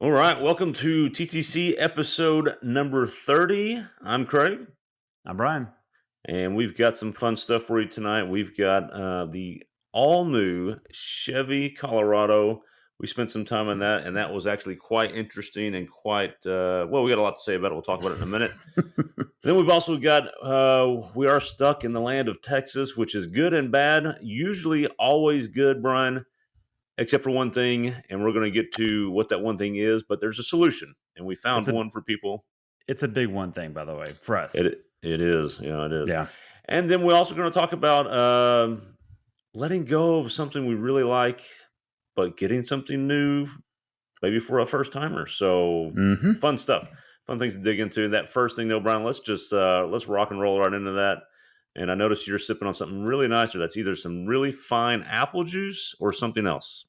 All right, welcome to TTC episode number 30. I'm Craig, I'm Brian. and we've got some fun stuff for you tonight. We've got the all new Chevy Colorado. We spent some time on that, and that was actually quite interesting and quite well. We got a lot to say about it. We'll talk about it in a minute. Then we've also got we are stuck in the land of Texas, which is good and bad. Usually, always good, Brian, except for one thing, and we're going to get to what that one thing is. But there's a solution, and we It's found a one for people. it's a big one thing, by the way, for us. It is, it is. Yeah. And then we're also going to talk about letting go of something we really like, but getting something new, maybe for a first timer. So Hmm. fun stuff, fun things to dig into. That first thing, though, Brian, let's rock and roll right into that. And I noticed you're sipping on something really nice, or that's either some really fine apple juice or something else.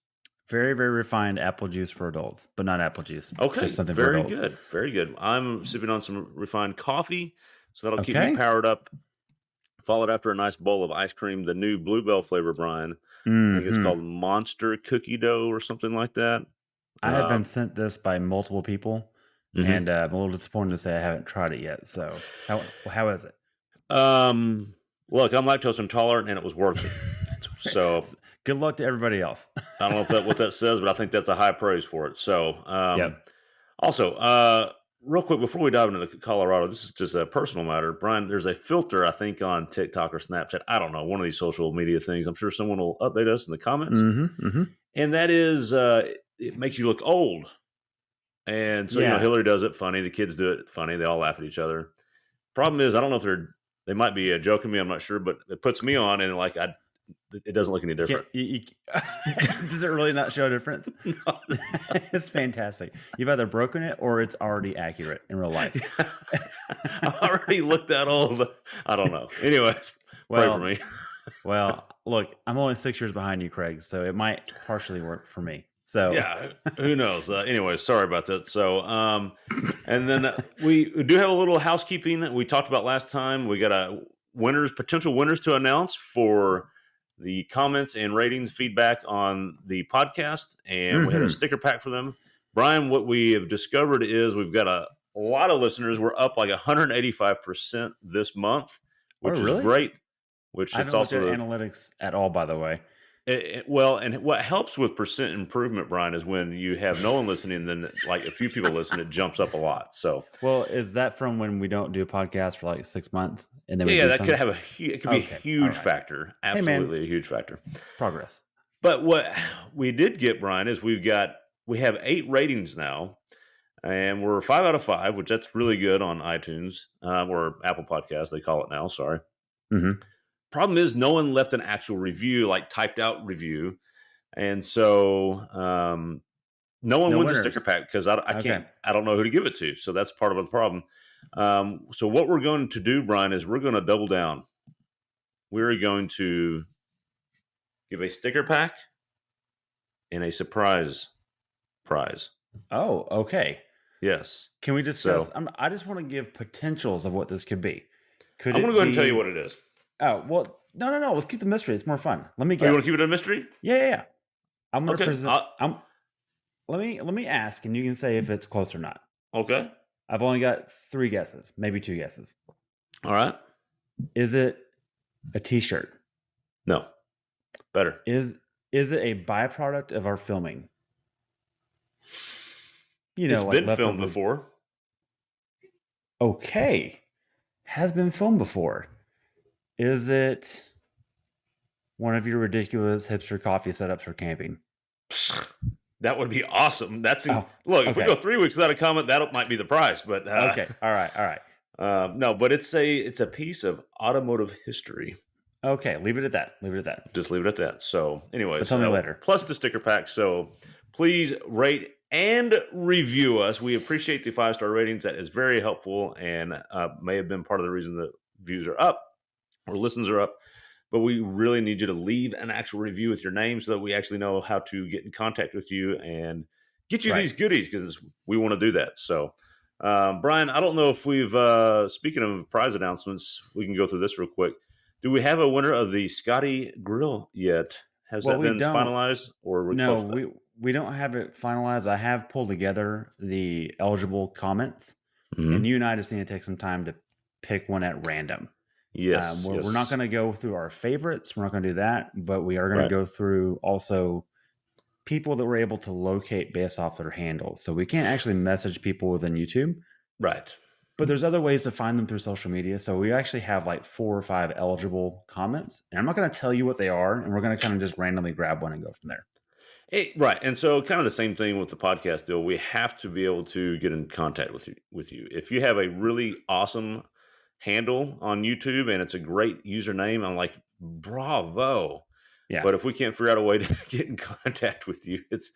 Very, very refined apple juice for adults, but not apple juice. Okay, Just something for very adults. good, very good. I'm sipping on some refined coffee, so that'll keep me Okay. powered up. Followed after a nice bowl of ice cream, the new Bluebell flavor, Brian. I think it's Hmm. called Monster Cookie Dough or something like that. I have been sent this by multiple people, Mhm. and I'm a little disappointed to say I haven't tried it yet. So, how is it? um, Look, I'm lactose intolerant, and it was worth it. So Good luck to everybody else. I don't know if what that says, but I think that's a high praise for it. So Yep. also, real quick before we dive into the Colorado, this is just a personal matter, Brian. There's a filter I think on TikTok or Snapchat. I don't know, one of these social media things. I'm sure someone will update us in the comments. Hmm. And that is, it makes you look old. And so, Yeah. Hillary does it funny. The kids do it funny. They all laugh at each other. Problem is, I don't know if they might be joking me. I'm not sure, but it puts me on, and it doesn't look any You can't. different. Does it really not show a difference? No. It's fantastic. You've either broken it or it's already accurate in real life. I already looked that old. I don't know. Anyways, pray for Well, me. well, look, I'm only 6 years behind you, Craig, so it might partially work for me. So, Yeah, who knows? Anyway, sorry about that. So, and then we do have a little housekeeping that we talked about last time. We got potential winners to announce for the comments and ratings feedback on the podcast, and we had a mhm. sticker pack for them. Brian, what we have discovered is we've got a lot of listeners. We're up like 185% this month, Oh, which is really? great. Which I it's haven't looked at also analytics at all, by the way. well, and what helps with percent improvement, Brian, is when you have no one listening, then like a few people listen, it jumps up a lot. So Well, is that from when we don't do a podcast for like 6 months and then we yeah, do that could some? have it could be a Okay, all huge right. factor, Hey, man, absolutely a huge factor. progress. But what we did get, Brian, is we have 8 ratings now, and we're 5 out of 5, which that's really good on iTunes or Apple Podcasts, they call it now. Sorry. Hmm. Problem is, no one left an actual review, like typed out review, and so no one No wins a sticker winners. pack because Okay. I don't know who to give it to. So that's part of the problem. So what we're going to do, Brian, is we're going to double down. We're going to give a sticker pack and a surprise prize. Oh, okay. Yes. Can we discuss? So I just want to give potentials of what this could be. Could I'm going to it go ahead and tell you what be? it is. Oh, well, no. Let's keep the mystery. It's more fun. Let me Oh, you want to guess. keep it a mystery? Yeah. I'm gonna Okay. present. I'm. Let me ask, and you can say if it's close or not. Okay. I've only got 3 guesses, maybe 2 guesses. All right. Is it a T-shirt? No. Better. Is it a byproduct of our filming? It's Like been filmed leftover. before. Okay, has been filmed before. Is it one of your ridiculous hipster coffee setups for camping? That would be awesome. Oh, Look. If we okay. go 3 weeks without a comment, that might be the price. But Okay. All right. no, but it's a piece of automotive history. Okay. Leave it at that. Just leave it at that. So, But anyways, tell me later. plus the sticker pack. So, please rate and review us. We appreciate the 5-star ratings. That is very helpful and may have been part of the reason that views are up or listens are up. But we really need you to leave an actual review with your name so that we actually know how to get in contact with you and get you Right. these goodies because we want to do that. So, Brian, I don't know if we've, speaking of prize announcements, we can go through this real quick. Do we have a winner of the Scotty Grill yet? Has Well, that we been don't. finalized or are we No, close to that? we don't have it finalized. I have pulled together the eligible comments, and Mhm. you and I just need to take some time to pick one at random. Yes, We're not yes. going to go through our favorites. We're not going to do that, but we are going to Right, go through also people that we're able to locate based off their handle. So we can't actually message people within YouTube, right. but there's other ways to find them through social media. So we actually have like 4 or 5 eligible comments, and I'm not going to tell you what they are, and we're going to kind of just randomly grab one and go from there. Right, and so kind of the same thing with the podcast deal. We have to be able to get in contact with you. If you have a really awesome handle on YouTube and it's a great username, I'm like, bravo. Yeah, But if we can't figure out a way to get in contact with you, it's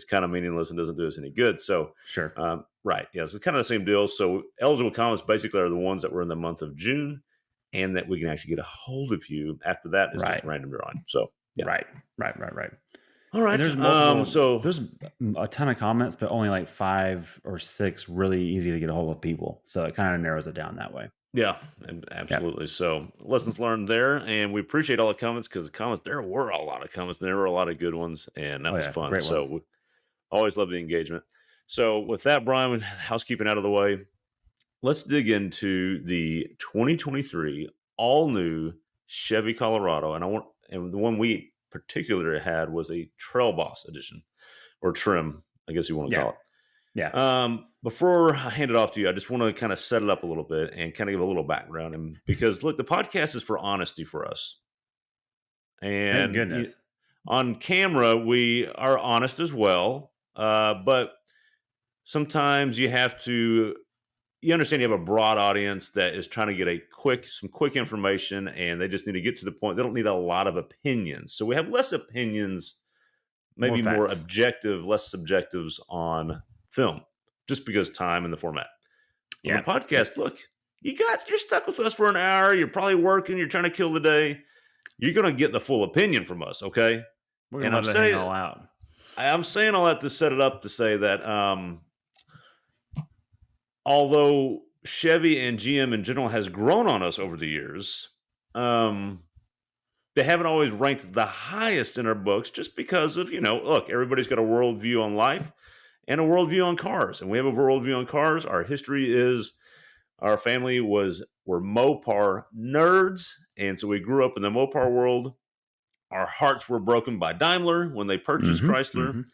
kind of meaningless and doesn't do us any good. So, sure. right, yeah, so it's kind of the same deal. So eligible comments basically are the ones that were in the month of June, and that we can actually get a hold of you. After that is just Right, a random drawing. So yeah. right, right. All And right. there's multiple. So There's a ton of comments, but only like 5 or 6 really easy to get a hold of people. So it kind of narrows it down that way. yeah, and Yeah. absolutely. So lessons learned there, and we appreciate all the comments because the comments there were a lot of comments. There were a lot of good ones, and that Oh was yeah, fun. great So ones. we always love the engagement. So with that, Brian, housekeeping out of the way, let's dig into the 2023 all new Chevy Colorado, and the one we particularly had was a Trail Boss edition or trim, I guess you want to Yeah, call it. yeah. Before I hand it off to you, I just want to kind of set it up a little bit and kind of give a little background. And because look, the podcast is for honesty for us, Thank and goodness. on camera we are honest as well. But sometimes you have to. You understand you have a broad audience that is trying to get some quick information, and they just need to get to the point. They don't need a lot of opinions, so we have less opinions, More maybe more facts. objective, less subjectives on film, just because time and the format. On the Yeah, podcast, look, you're stuck with us for an hour. You're probably working. You're trying to kill the day. You're going to get the full opinion from us, okay? we're And gonna let it hang all out. I'm saying all that to set it up to say that although Chevy and GM in general has grown on us over the years, um, they haven't always ranked the highest in our books just because of, look, everybody's got a worldview on life and a worldview on cars. And we have a worldview on cars. Our history is our family were Mopar nerds. And so we grew up in the Mopar world. Our hearts were broken by Daimler when they purchased Chrysler.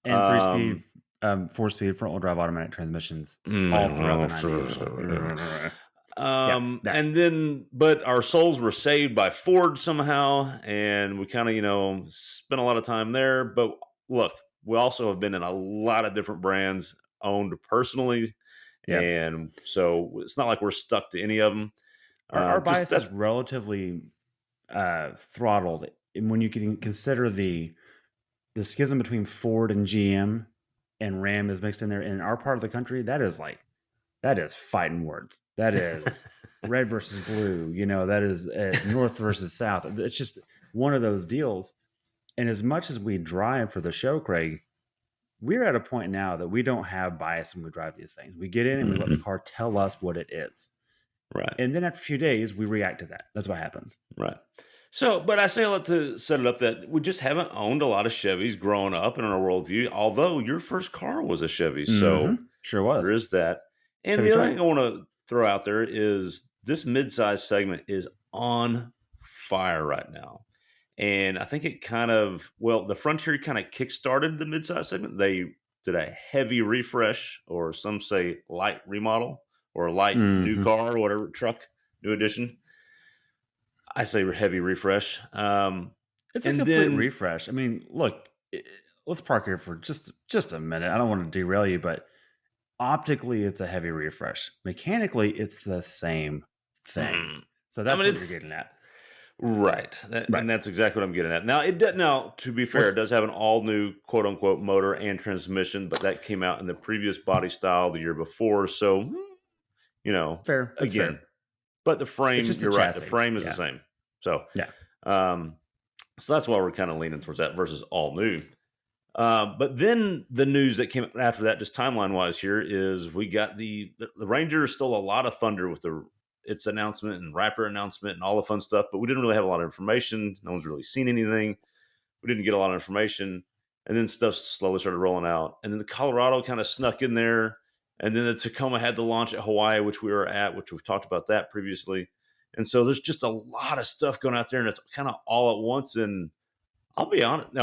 And 3 speed, Um, 4 speed front wheel drive automatic transmissions all throughout the '90s. Yeah, that. and then, but our souls were saved by Ford somehow, and we kind of, spent a lot of time there. But look, we also have been in a lot of different brands owned personally, Yeah. and so it's not like we're stuck to any of them. Our Just bias that's is relatively throttled, and when you can consider the schism between Ford and GM and Ram is mixed in there in our part of the country, that is fighting words. That is red versus blue. That is north versus south. It's just one of those deals. And as much as we drive for the show, Craig, we're at a point now that we don't have bias when we drive these things. We get in and we let the mhm, car tell us what it is. right. And then after a few days, we react to that. That's what happens. Right. So, but I say a lot to set it up that we just haven't owned a lot of Chevys growing up in our worldview, although your first car was a Chevy. So Sure there was. is that. And Chevy the other truck. thing I want to throw out there is this mid-size segment is on fire right now. And I think it the Frontier kind of kickstarted the mid-size segment. They did a heavy refresh, or some say light remodel, or a light new hmm car, or whatever, truck, new edition. I say heavy refresh. It's a And complete then refresh. I mean, look, let's park here for just a minute. I don't want to derail you, but optically, it's a heavy refresh. Mechanically, it's the same thing. mm, So I that's mean, what you're it's getting at. right, Right. and that's exactly what I'm getting at. Now, now to be fair, What's it does have an all new quote unquote motor and transmission, but that came out in the previous body style the year before. So, fair? That's again, fair. but the It's frame, just the you're right, the chassis. frame is the Yeah. same. So, Yeah. um, so that's why we're kind of leaning towards that versus all new. But then the news that came after that, just timeline wise, here is we got the Ranger stole a lot of thunder with its announcement and Raptor announcement and all the fun stuff, but we didn't really have a lot of information. No one's really seen anything. We didn't get a lot of information. and then stuff slowly started rolling out, and then the Colorado kind of snuck in there, and then the Tacoma had to launch at Hawaii, which we were at, which we've talked about that previously. And so there's just a lot of stuff going out there, and it's kind of all at once. And I'll be honest.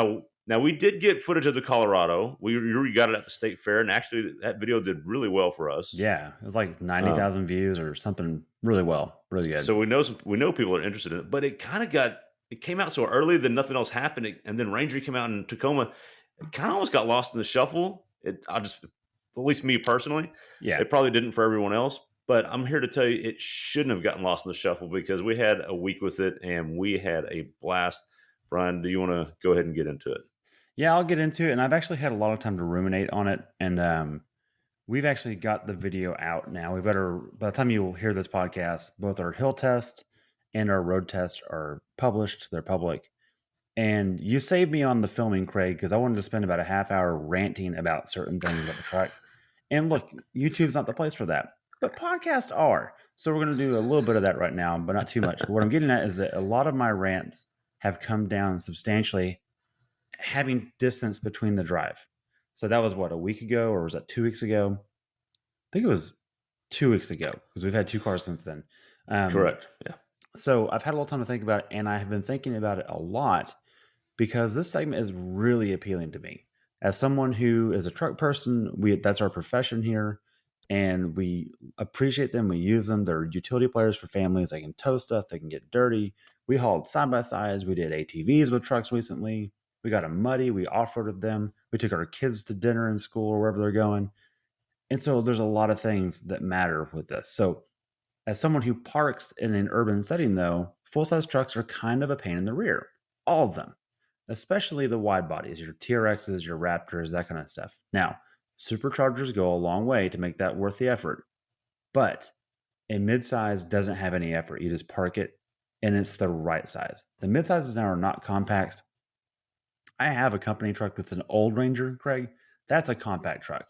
Now we did get footage of the Colorado. We got it at the state fair, and actually that video did really well for us. Yeah, it was like Um, 90,000 views or something really well, really good. so we know people are interested in it, but it came out so early that nothing else happened, and then Ranger came out in Tacoma. It kind of almost got lost in the shuffle. At least me personally, Yeah. it probably didn't for everyone else. But I'm here to tell you, it shouldn't have gotten lost in the shuffle because we had a week with it and we had a blast. Brian, do you want to go ahead and get into it? Yeah, I'll get into it, and I've actually had a lot of time to ruminate on it, and, we've actually got the video out now. We better by the time you'll hear this podcast, both our hill test and our road test are published, they're public, and you saved me on the filming, Craig, because I wanted to spend about a half hour ranting about certain things about the truck. And look, YouTube's not the place for that, but podcasts are. So we're going to do a little bit of that right now, but not too much. But what I'm getting at is that a lot of my rants have come down substantially having distance between the drive. So that was what, a week ago, or was that 2 weeks ago? I think it was 2 weeks ago because we've had two cars since then. Correct. Yeah. So I've had a little time to think about it, and I have been thinking about it a lot because this segment is really appealing to me. As someone who is a truck person, that's our profession here, and we appreciate them. We use them. They're utility players for families. They can tow stuff. They can get dirty. We hauled side by sides. We did ATVs with trucks recently. We got them muddy. We off-roaded them. We took our kids to dinner in school or wherever they're going. And so there's a lot of things that matter with this. So as someone who parks in an urban setting, though, full-size trucks are kind of a pain in the rear. All of them, especially the wide bodies, your TRXs, your Raptors, that kind of stuff. Now, superchargers go a long way to make that worth the effort, but a midsize doesn't have any effort. You just park it, and it's the right size. The midsizes now are not compacts. I have a company truck that's an old Ranger, Craig. That's a compact truck.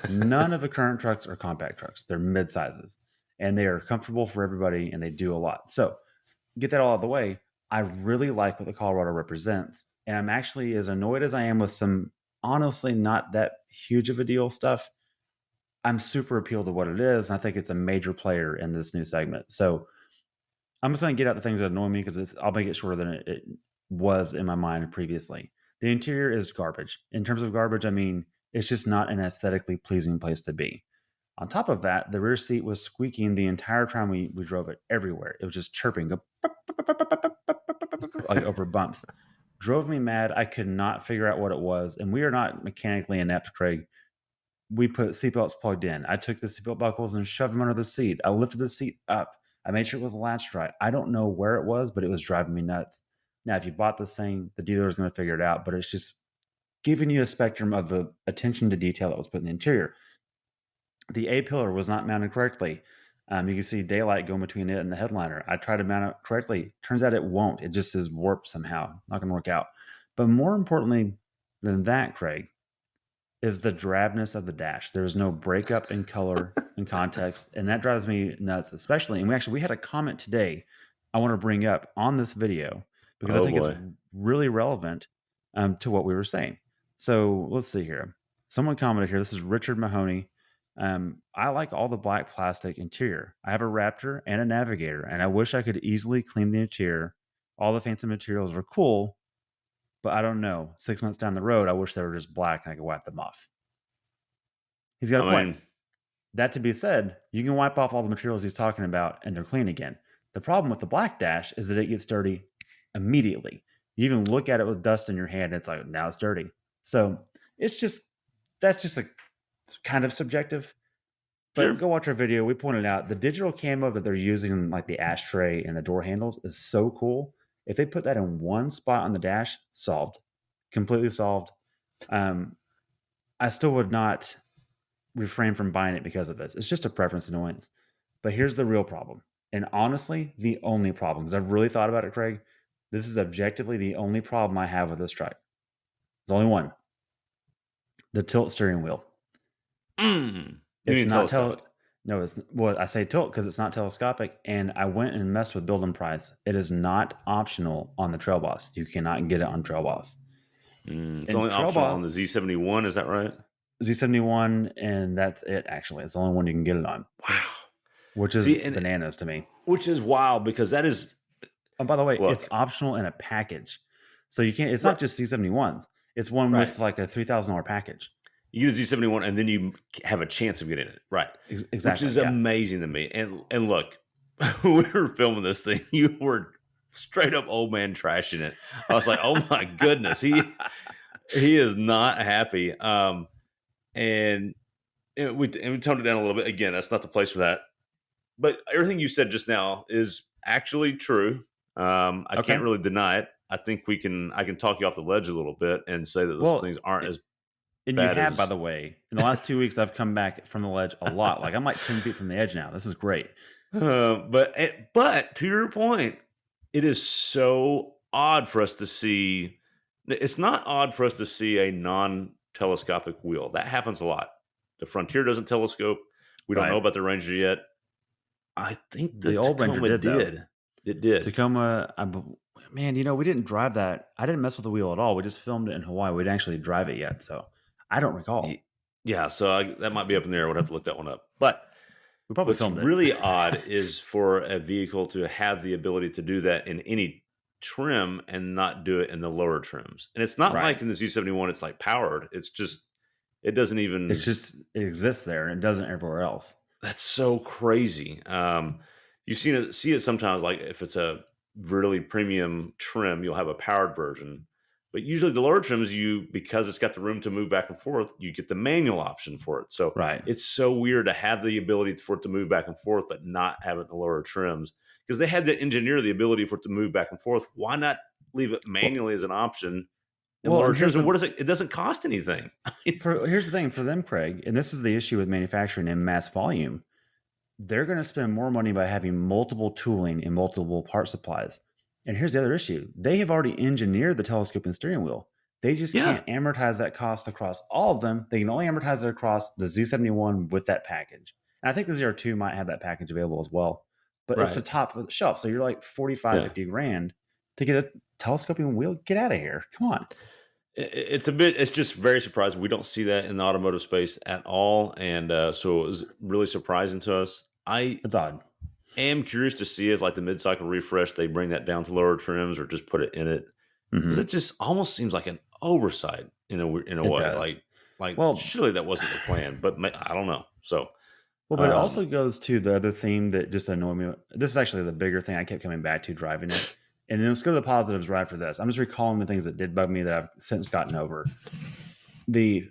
None of the current trucks are compact trucks. They're mid sizes and they are comfortable for everybody and they do a lot. So, get that all out of the way. I really like what the Colorado represents. And I'm actually as annoyed as I am with some honestly not that huge of a deal stuff. I'm super appealed to what it is. And I think it's a major player in this new segment. So, I'm just going to get out the things that annoy me because I'll make it shorter than it was in my mind previously. The interior is garbage. In terms of garbage, I mean, it's just not an aesthetically pleasing place to be. On top of that, the rear seat was squeaking the entire time we drove it everywhere. It was just chirping, like over bumps. Drove me mad. I could not figure out what it was. And we are not mechanically inept, Craig. We put seatbelts plugged in. I took the seatbelt buckles and shoved them under the seat. I lifted the seat up. I made sure it was latched right. I don't know where it was, but it was driving me nuts. Now, if you bought this thing, the dealer is going to figure it out, but it's just giving you a spectrum of the attention to detail that was put in the interior. The A pillar was not mounted correctly. You can see daylight going between it and the headliner. I tried to mount it correctly. Turns out it won't. It just is warped somehow. Not going to work out. But more importantly than that, Craig, is the drabness of the dash. There's no breakup in color and context, and that drives me nuts, especially. And we had a comment today I want to bring up on this video because I Oh think it's boy. really relevant to what we were saying. So let's see here. Someone commented here. This is Richard Mahoney. I like all the black plastic interior. I have a Raptor and a Navigator, and I wish I could easily clean the interior. All the fancy materials are cool, but I don't know. 6 months down the road, I wish they were just black and I could wipe them off. He's got a I point. mean, That to be said, you can wipe off all the materials he's talking about and they're clean again. The problem with the black dash is that it gets dirty immediately. You even look at it with dust in your hand, and it's like, now it's dirty. So that's just a kind of subjective. sure. But go watch our video. We pointed out the digital camo that they're using in like the ashtray and the door handles is so cool. If they put that in one spot on the dash, solved. Completely solved. I still would not refrain from buying it because of this. It's just a preference annoyance. But here's the real problem. And honestly, the only problem, because I've really thought about it, Craig. This is objectively the only problem I have with this truck. There's only one. The tilt steering wheel. You It's mean not telescopic? no, it's well, I say tilt because it's not telescopic, and I went and messed with build and price. It is not optional on the Trail Boss. You cannot get it on Trail Boss. It's And only Trail optional on Boss the Z71, is that right? Z71, and that's it. Actually, it's the only one you can get it on, Wow. which is See, and bananas to me. which is wild because that is Oh, by the way, it's look, optional in a package, so you can't. It's right, not just Z71s. It's one right. with like a $3,000 package. You get a Z71 and then you have a chance of getting it. Right. Which Exactly. is Yeah. amazing to me. And look, when we were filming this thing, you were straight up old man trashing it. I was like, "Oh my goodness, he is not happy." And, we toned it down a little bit. Again, that's not the place for that. But everything you said just now is actually true. I can't Okay. really deny it. I can talk you off the ledge a little bit and say that those Well, things aren't as and you bad have, by as the way, in the last 2 weeks, I've come back from the ledge a lot. Like I'm like 10 feet from the edge now. This is great. but to your point, it is so odd for us to see. It's not odd for us to see a non-telescopic wheel. That happens a lot. The Frontier doesn't telescope. We don't know Right. about the Ranger yet. I think the The old Ranger Tacoma did though. did. It did. Tacoma, man, we didn't drive that. I didn't mess with the wheel at all. We just filmed it in Hawaii. We didn't actually drive it yet, so I don't Y- recall. Yeah, so that might be up in there. I would have to look that one up. But We probably what's filmed it. really odd is for a vehicle to have the ability to do that in any trim and not do it in the lower trims. And it's not Right. like in the Z71, it's like powered. It's just, it doesn't It's even, just it exists there and it doesn't everywhere else. that's so crazy. You've seen it, see it sometimes, like if it's a really premium trim, you'll have a powered version. But usually the lower trims, because it's got the room to move back and forth, you get the manual option for it. So Right. it's so weird to have the ability for it to move back and forth, but not have it in the lower trims because they had to engineer the ability for it to move back and forth. Why not leave it Well, manually as an option in well, lower and trims? And what is it? It doesn't cost anything. here's the thing for them, Craig, and this is the issue with manufacturing in mass volume. They're going to spend more money by having multiple tooling and multiple part supplies. And here's the other issue. They have already engineered the telescoping steering wheel. They just Yeah, can't amortize that cost across all of them. They can only amortize it across the Z71 with that package. And I think the Z02 might have that package available as well. But it's the right. top of the shelf. So you're like 45, Yeah. 50 grand to get a telescoping wheel. Get out of here. Come on. It's a bit. It's just very surprising. We don't see that in the automotive space at all, and so it was really surprising to us. I It's odd. am curious to see if, like the mid-cycle refresh, they bring that down to lower trims or just put it in it because Hmm. it just almost seems like an oversight in a It way. does. Like Well, surely that wasn't the plan, but I don't know. So but it um, also goes to the other theme that just annoyed me. This is actually the bigger thing I kept coming back to driving it. And then let's go to the positives right after this. I'm just recalling the things that did bug me that I've since gotten over. The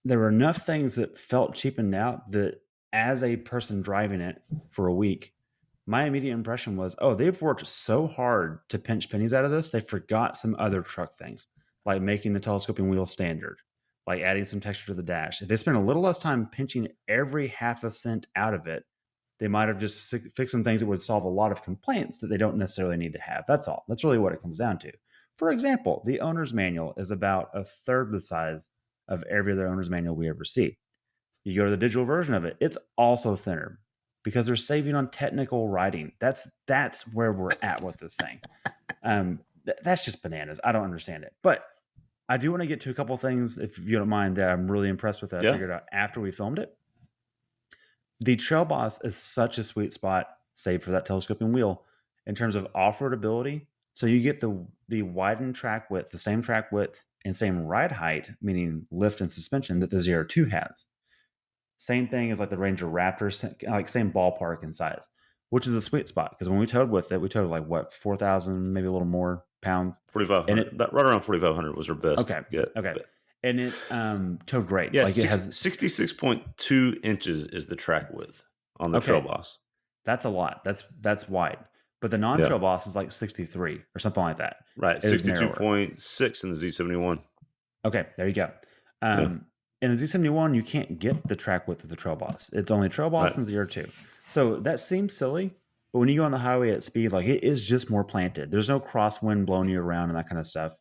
There were enough things that felt cheapened out that as a person driving it for a week, my immediate impression was, oh, they've worked so hard to pinch pennies out of this, they forgot some other truck things, like making the telescoping wheel standard, like adding some texture to the dash. If they spent a little less time pinching every half a cent out of it, they might have just fixed some things that would solve a lot of complaints that they don't necessarily need to have. That's all. That's really what it comes down to. For example, the owner's manual is about a third the size of every other owner's manual we ever see. You go to the digital version of it, it's also thinner because they're saving on technical writing. That's where we're at with this thing. That's just bananas. I don't understand it. But I do want to get to a couple of things, if you don't mind, that I'm really impressed with that I yeah, figured out after we filmed it. The Trail Boss is such a sweet spot, save for that telescoping wheel, in terms of off-road ability. So you get the widened track width, the same track width and same ride height, meaning lift and suspension that the Zero 2 has. Same thing as like the Ranger Raptor, like same ballpark in size, which is a sweet spot because when we towed with it, we towed like what 4,000, maybe a little more pounds, and 4,500. it Right around 4,500 was our best okay, get. okay, But and it towed great. yeah, Like it has 66.2 inches is the track width on the Trail okay, Boss. that's a lot. That's wide, but the Yeah, non-trail boss is like 63 or something like that. right. It is narrower. 62.6 in the Z71. Okay, there you go. Yeah, In the Z71, you can't get the track width of the trail boss. It's only trail boss right. and Zero 2. So that seems silly, but when you go on the highway at speed, like it is just more planted. There's no crosswind blowing you around and that kind of stuff.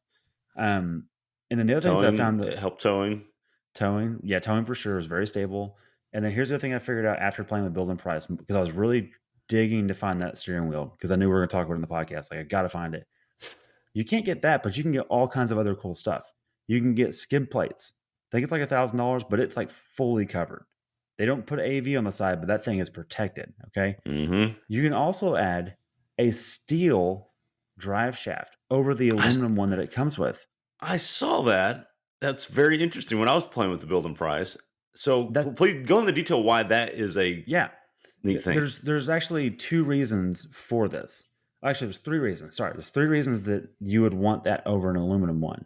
Um, and then the other things I Towing, found it that helped towing. towing, yeah, towing for sure is very stable. And then here's the other thing I figured out after playing with building price because I was really digging to find that steering wheel because I knew we were going to talk about it in the podcast. Like I got to find it. You can't get that, but you can get all kinds of other cool stuff. You can get skid plates. I think it's like $1,000, but it's like fully covered. They don't put AV on the side, but that thing is protected. Okay. Mm-hmm. You can also add a steel drive shaft over the I, aluminum one that it comes with. I saw that. That's very interesting when I was playing with the build and price. So That please go into detail why that is a Yeah, neat thing. there's actually two reasons for this. Actually, there's three reasons. Sorry, there's three reasons that you would want that over an aluminum one.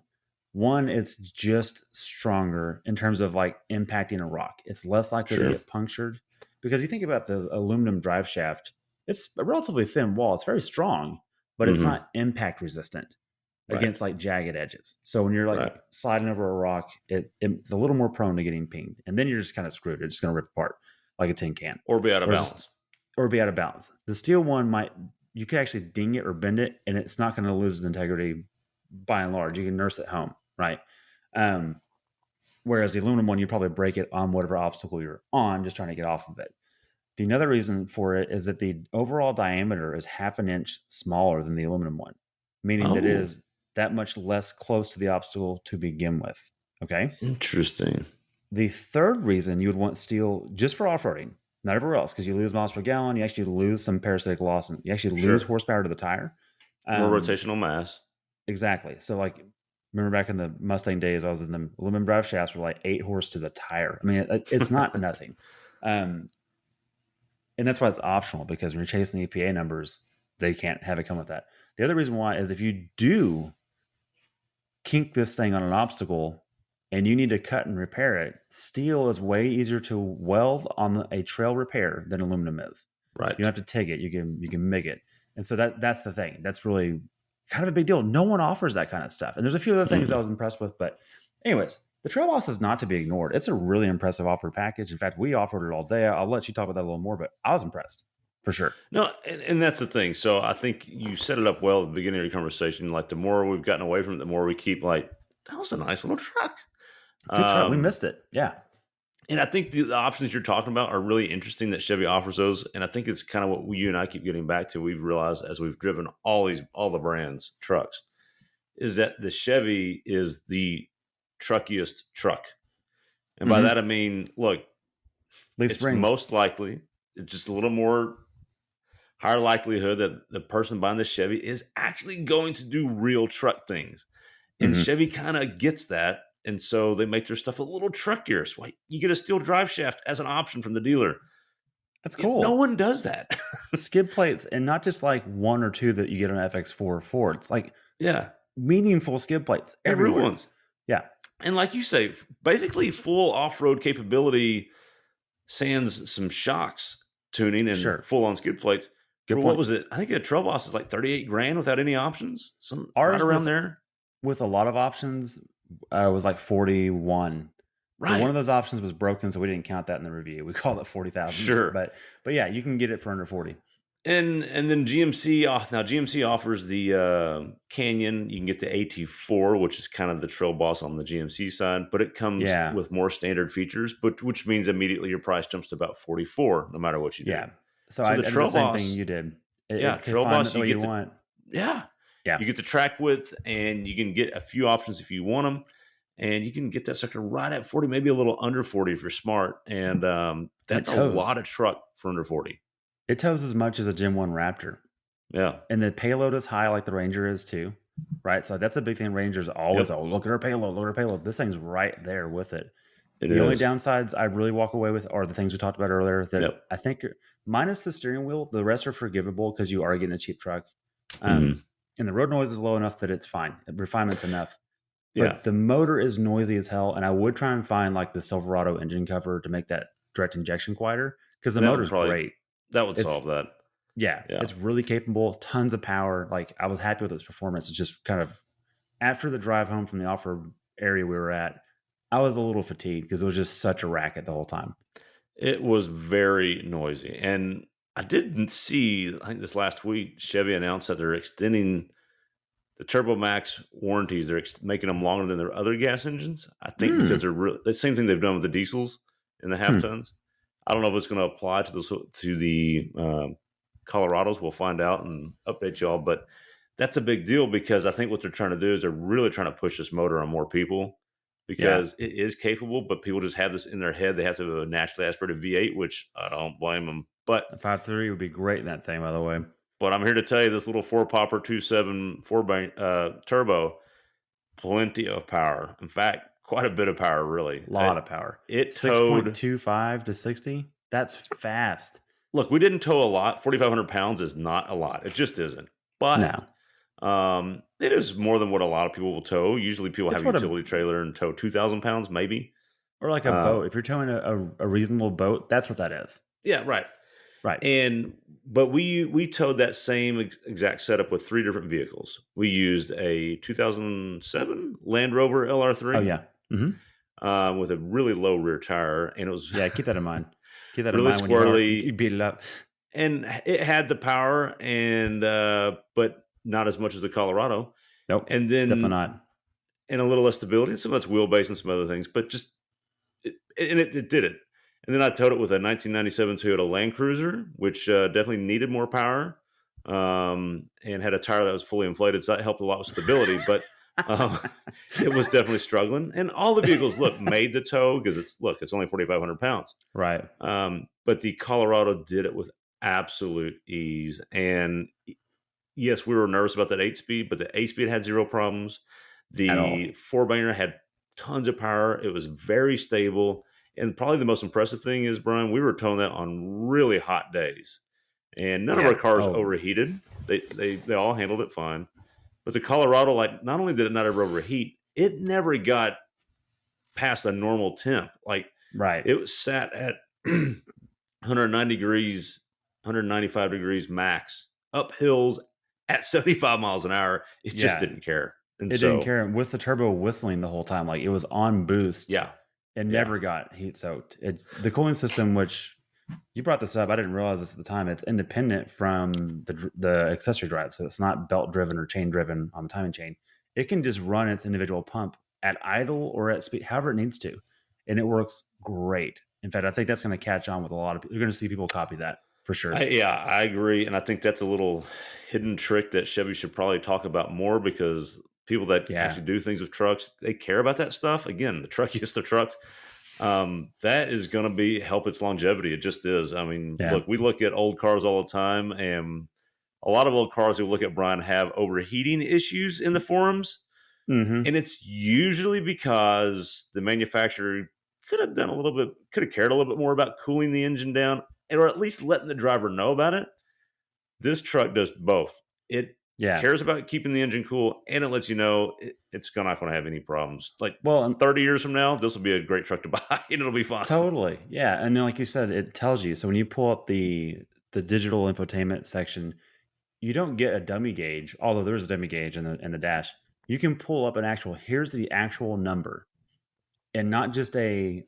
One, it's just stronger in terms of like impacting a rock. It's less likely to Sure. get punctured because you think about the aluminum drive shaft. It's a relatively thin wall. It's very strong, but it's Mm-hmm. not impact resistant Right. against like jagged edges. So when you're like Right. sliding over a rock, it's a little more prone to getting pinged, and then you're just kind of screwed. It's just going to rip apart like a tin can. Or be out of Whereas balance. or be out of balance. The steel one might you could actually ding it or bend it, and it's not going to lose its integrity by and large. You can nurse it home, right? Um, whereas the aluminum one, you probably break it on whatever obstacle you're on, just trying to get off of it. The another reason for it is that the overall diameter is half an inch smaller than the aluminum one, meaning that it Oh, is that much less close to the obstacle to begin with. Okay. interesting. The third reason you would want steel just for off roading, not everywhere else, because you lose miles per gallon, you actually lose some parasitic loss, and you actually lose Sure. horsepower to the tire. More Um, rotational mass. exactly. So, like, remember back in the Mustang days, I was in the aluminum drive shafts were like 8 horse to the tire. I mean, it's not nothing. Um, and that's why it's optional because when you're chasing the EPA numbers, they can't have it come with that. The other reason why is if you do kink this thing on an obstacle and you need to cut and repair it, steel is way easier to weld on a trail repair than aluminum is. You Right. don't have to TIG it, you can MIG it. And so that's the thing. That's really kind of a big deal. No one offers that kind of stuff. And there's a few other things I Mm. was impressed with, but anyways, the Trail Boss is not to be ignored. It's a really impressive offered package. In fact, we offered it all day. I'll let you talk about that a little more, but I was impressed for sure. No, and that's the thing. So I think you set it up well at the beginning of your conversation. Like the more we've gotten away from it, the more we keep like, that was a nice little truck. Good truck. We Um, missed it. Yeah. and I think the options you're talking about are really interesting that Chevy offers those. And I think it's kind of what you and I keep getting back to. We've realized as we've driven all the brands trucks is that the Chevy is the truckiest truck. And by that Mm-hmm. I mean, look, Leaf it's Springs. most likely it's just a little more higher likelihood that the person buying the Chevy is actually going to do real truck things. And Mm-hmm. Chevy kind of gets that. And so they make their stuff a little truckier. So you get a steel drive shaft as an option from the dealer. That's No cool. one does that. Skid plates, and not just like one or two that you get on FX4 Fords, like Yeah. meaningful skid plates Yeah, real everywhere. ones. Yeah, And like you say, basically full off road capability sans some shocks tuning and sure. full on skid plates for Good what point. was it? I think a Trail Boss is like 38 grand without any options. Some right Ours around with there. a lot of options was like 41. But one Right. of those options was broken, so we didn't count that in the review. We called it 40,000. Sure. But yeah, you can get it for under 40. And then GMC now GMC offers the Canyon. You can get the AT4, which is kind of the Trail Boss on the GMC side, but it comes Yeah, with more standard features, but which means immediately your price jumps to about 44 no matter what you do. yeah. So So I the did the Trail same thing Boss, you did. yeah, To Trail find it Boss, the you way you get the want. yeah, Yeah, you get the track width, and you can get a few options if you want them, and you can get that sucker right at 40, maybe a little under 40 if you're smart, and and it that's a tows. lot of truck for under 40. It tows as much as a Gen 1 Raptor. Yeah, And the payload is high like the Ranger is too, right? So that's a big thing. Rangers always, yep, oh, look at our payload, look at our payload. This thing's right there with it. it The only is. downsides I really walk away with are the things we talked about earlier that Yep. I think minus the steering wheel, the rest are forgivable because you are getting a cheap truck. Mhm. And the road noise is low enough that it's fine. Refinement's enough. Yeah. But the motor is noisy as hell. And I would try and find like the Silverado engine cover to make that direct injection quieter because the That would motor's probably great. that would It's solve that. Yeah, Yeah. it's really capable, tons of power. Like I was happy with its performance. It's just kind of after the drive home from the off-road area we were at, I was a little fatigued because it was just such a racket the whole time. It was very noisy, and I didn't see I think this last week, Chevy announced that they're extending the Turbo Max warranties. They're making them longer than their other gas engines, I think because Hmm. they're the same thing they've done with the diesels and the half Hmm. tons. I don't know if it's gonna apply to the Colorados. We'll find out and update y'all, but that's a big deal because I think what they're trying to do is they're really trying to push this motor on more people Yeah, because it is capable, but people just have this in their head. They have to have a naturally aspirated V8, which I don't blame them. a 5.3 would be great in that thing, by the way. But I'm here to tell you this little four popper 2.7 turbo, plenty of power. In fact, quite a bit of power, really. Lot of power. It towed. 6.25 to 60. That's fast. Look, we didn't tow a lot. 4,500 pounds is not a lot. It just isn't. But No, it is more than what a lot of people will tow. Usually, people it's have a what a utility trailer and tow 2,000 pounds, maybe. or like a Uh, boat. If you're towing a reasonable boat, that's what that is. yeah, right. Right. And but we towed that same exact setup with three different vehicles. We used a 2007 Land Rover Oh LR3 yeah. Hmm. with a really low rear tire, and it was Yeah. Keep that in mind. Keep that in really mind when you are squirrely, you beat it up. and it had the power, and but not as much as the Colorado, Nope. and Definitely then not. and a little less stability. Some of that's wheelbase and some other things, but just it did it. And then I towed it with a 1997 Toyota Land Cruiser, which definitely needed more power, and had a tire that was fully inflated, so that helped a lot with stability. But um, it was definitely struggling. And all the vehicles look made the tow because it's only 4,500 pounds. Right. But the Colorado did it with absolute ease. And yes, we were nervous about that 8 speed, but the 8 speed had zero problems. At all. The four banger had tons of power. It was very stable. And probably the most impressive thing is, Brian, we were towing that on really hot days. And none of our Yeah. cars Oh, overheated. They all handled it fine. But the Colorado, like, not only did it not ever overheat, it never got past a normal temp. Like, right. it was sat at 190 degrees, 195 degrees max, up hills at 75 miles an hour. It just Yeah. didn't care. And It didn't so, care with the turbo whistling the whole time. Like it was on boost. yeah, It yeah. never got heat soaked. It's the cooling system, which you brought this up. I didn't realize this at the time. It's independent from the accessory drive, so it's not belt driven or chain driven on the timing chain. It can just run its individual pump at idle or at speed, however it needs to, and it works great. In fact, I think that's going to catch on with a lot of people. You're going to see people copy that for sure. I agree. And I think that's a little hidden trick that Chevy should probably talk about more because people that Yeah. actually do things with trucks, they care about that stuff. Again, the truck is the trucks. That is going to be help its longevity. It just is. I mean, Yeah. look, we look at old cars all the time, and a lot of old cars we look at, Brian, have overheating issues in the forums. Hmm. And it's usually because the manufacturer could have cared a little bit more about cooling the engine down or at least letting the driver know about it. This truck does both. It Yeah. cares about keeping the engine cool and it lets you know it's not going to have any problems. Like Well, and 30 years from now, this will be a great truck to buy and it'll be fine. totally. Yeah. And then like you said, it tells you. So when you pull up the digital infotainment section, you don't get a dummy gauge, although there's a dummy gauge in the dash. You can pull up an actual here's the actual number and not just a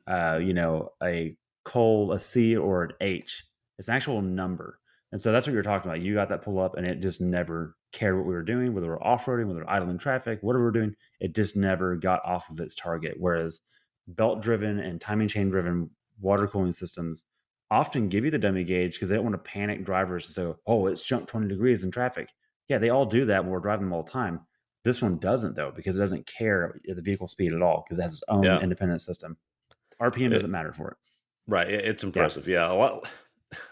coal, a C or an H. It's an actual number. And so that's what you're talking about. You got that pull up and it just never cared what we were doing, whether we're off-roading, whether we're idling traffic, whatever we're doing, it just never got off of its target. Whereas belt driven and timing chain driven water cooling systems often give you the dummy gauge because they don't want to panic drivers to say, oh, it's jumped 20 degrees in traffic. Yeah, they all do that when we're driving them all the time. This one doesn't though, because it doesn't care the vehicle speed at all because it has its own Yeah. independent system. RPM It- doesn't matter for it. right. It's Yeah. impressive. Yeah. A lot,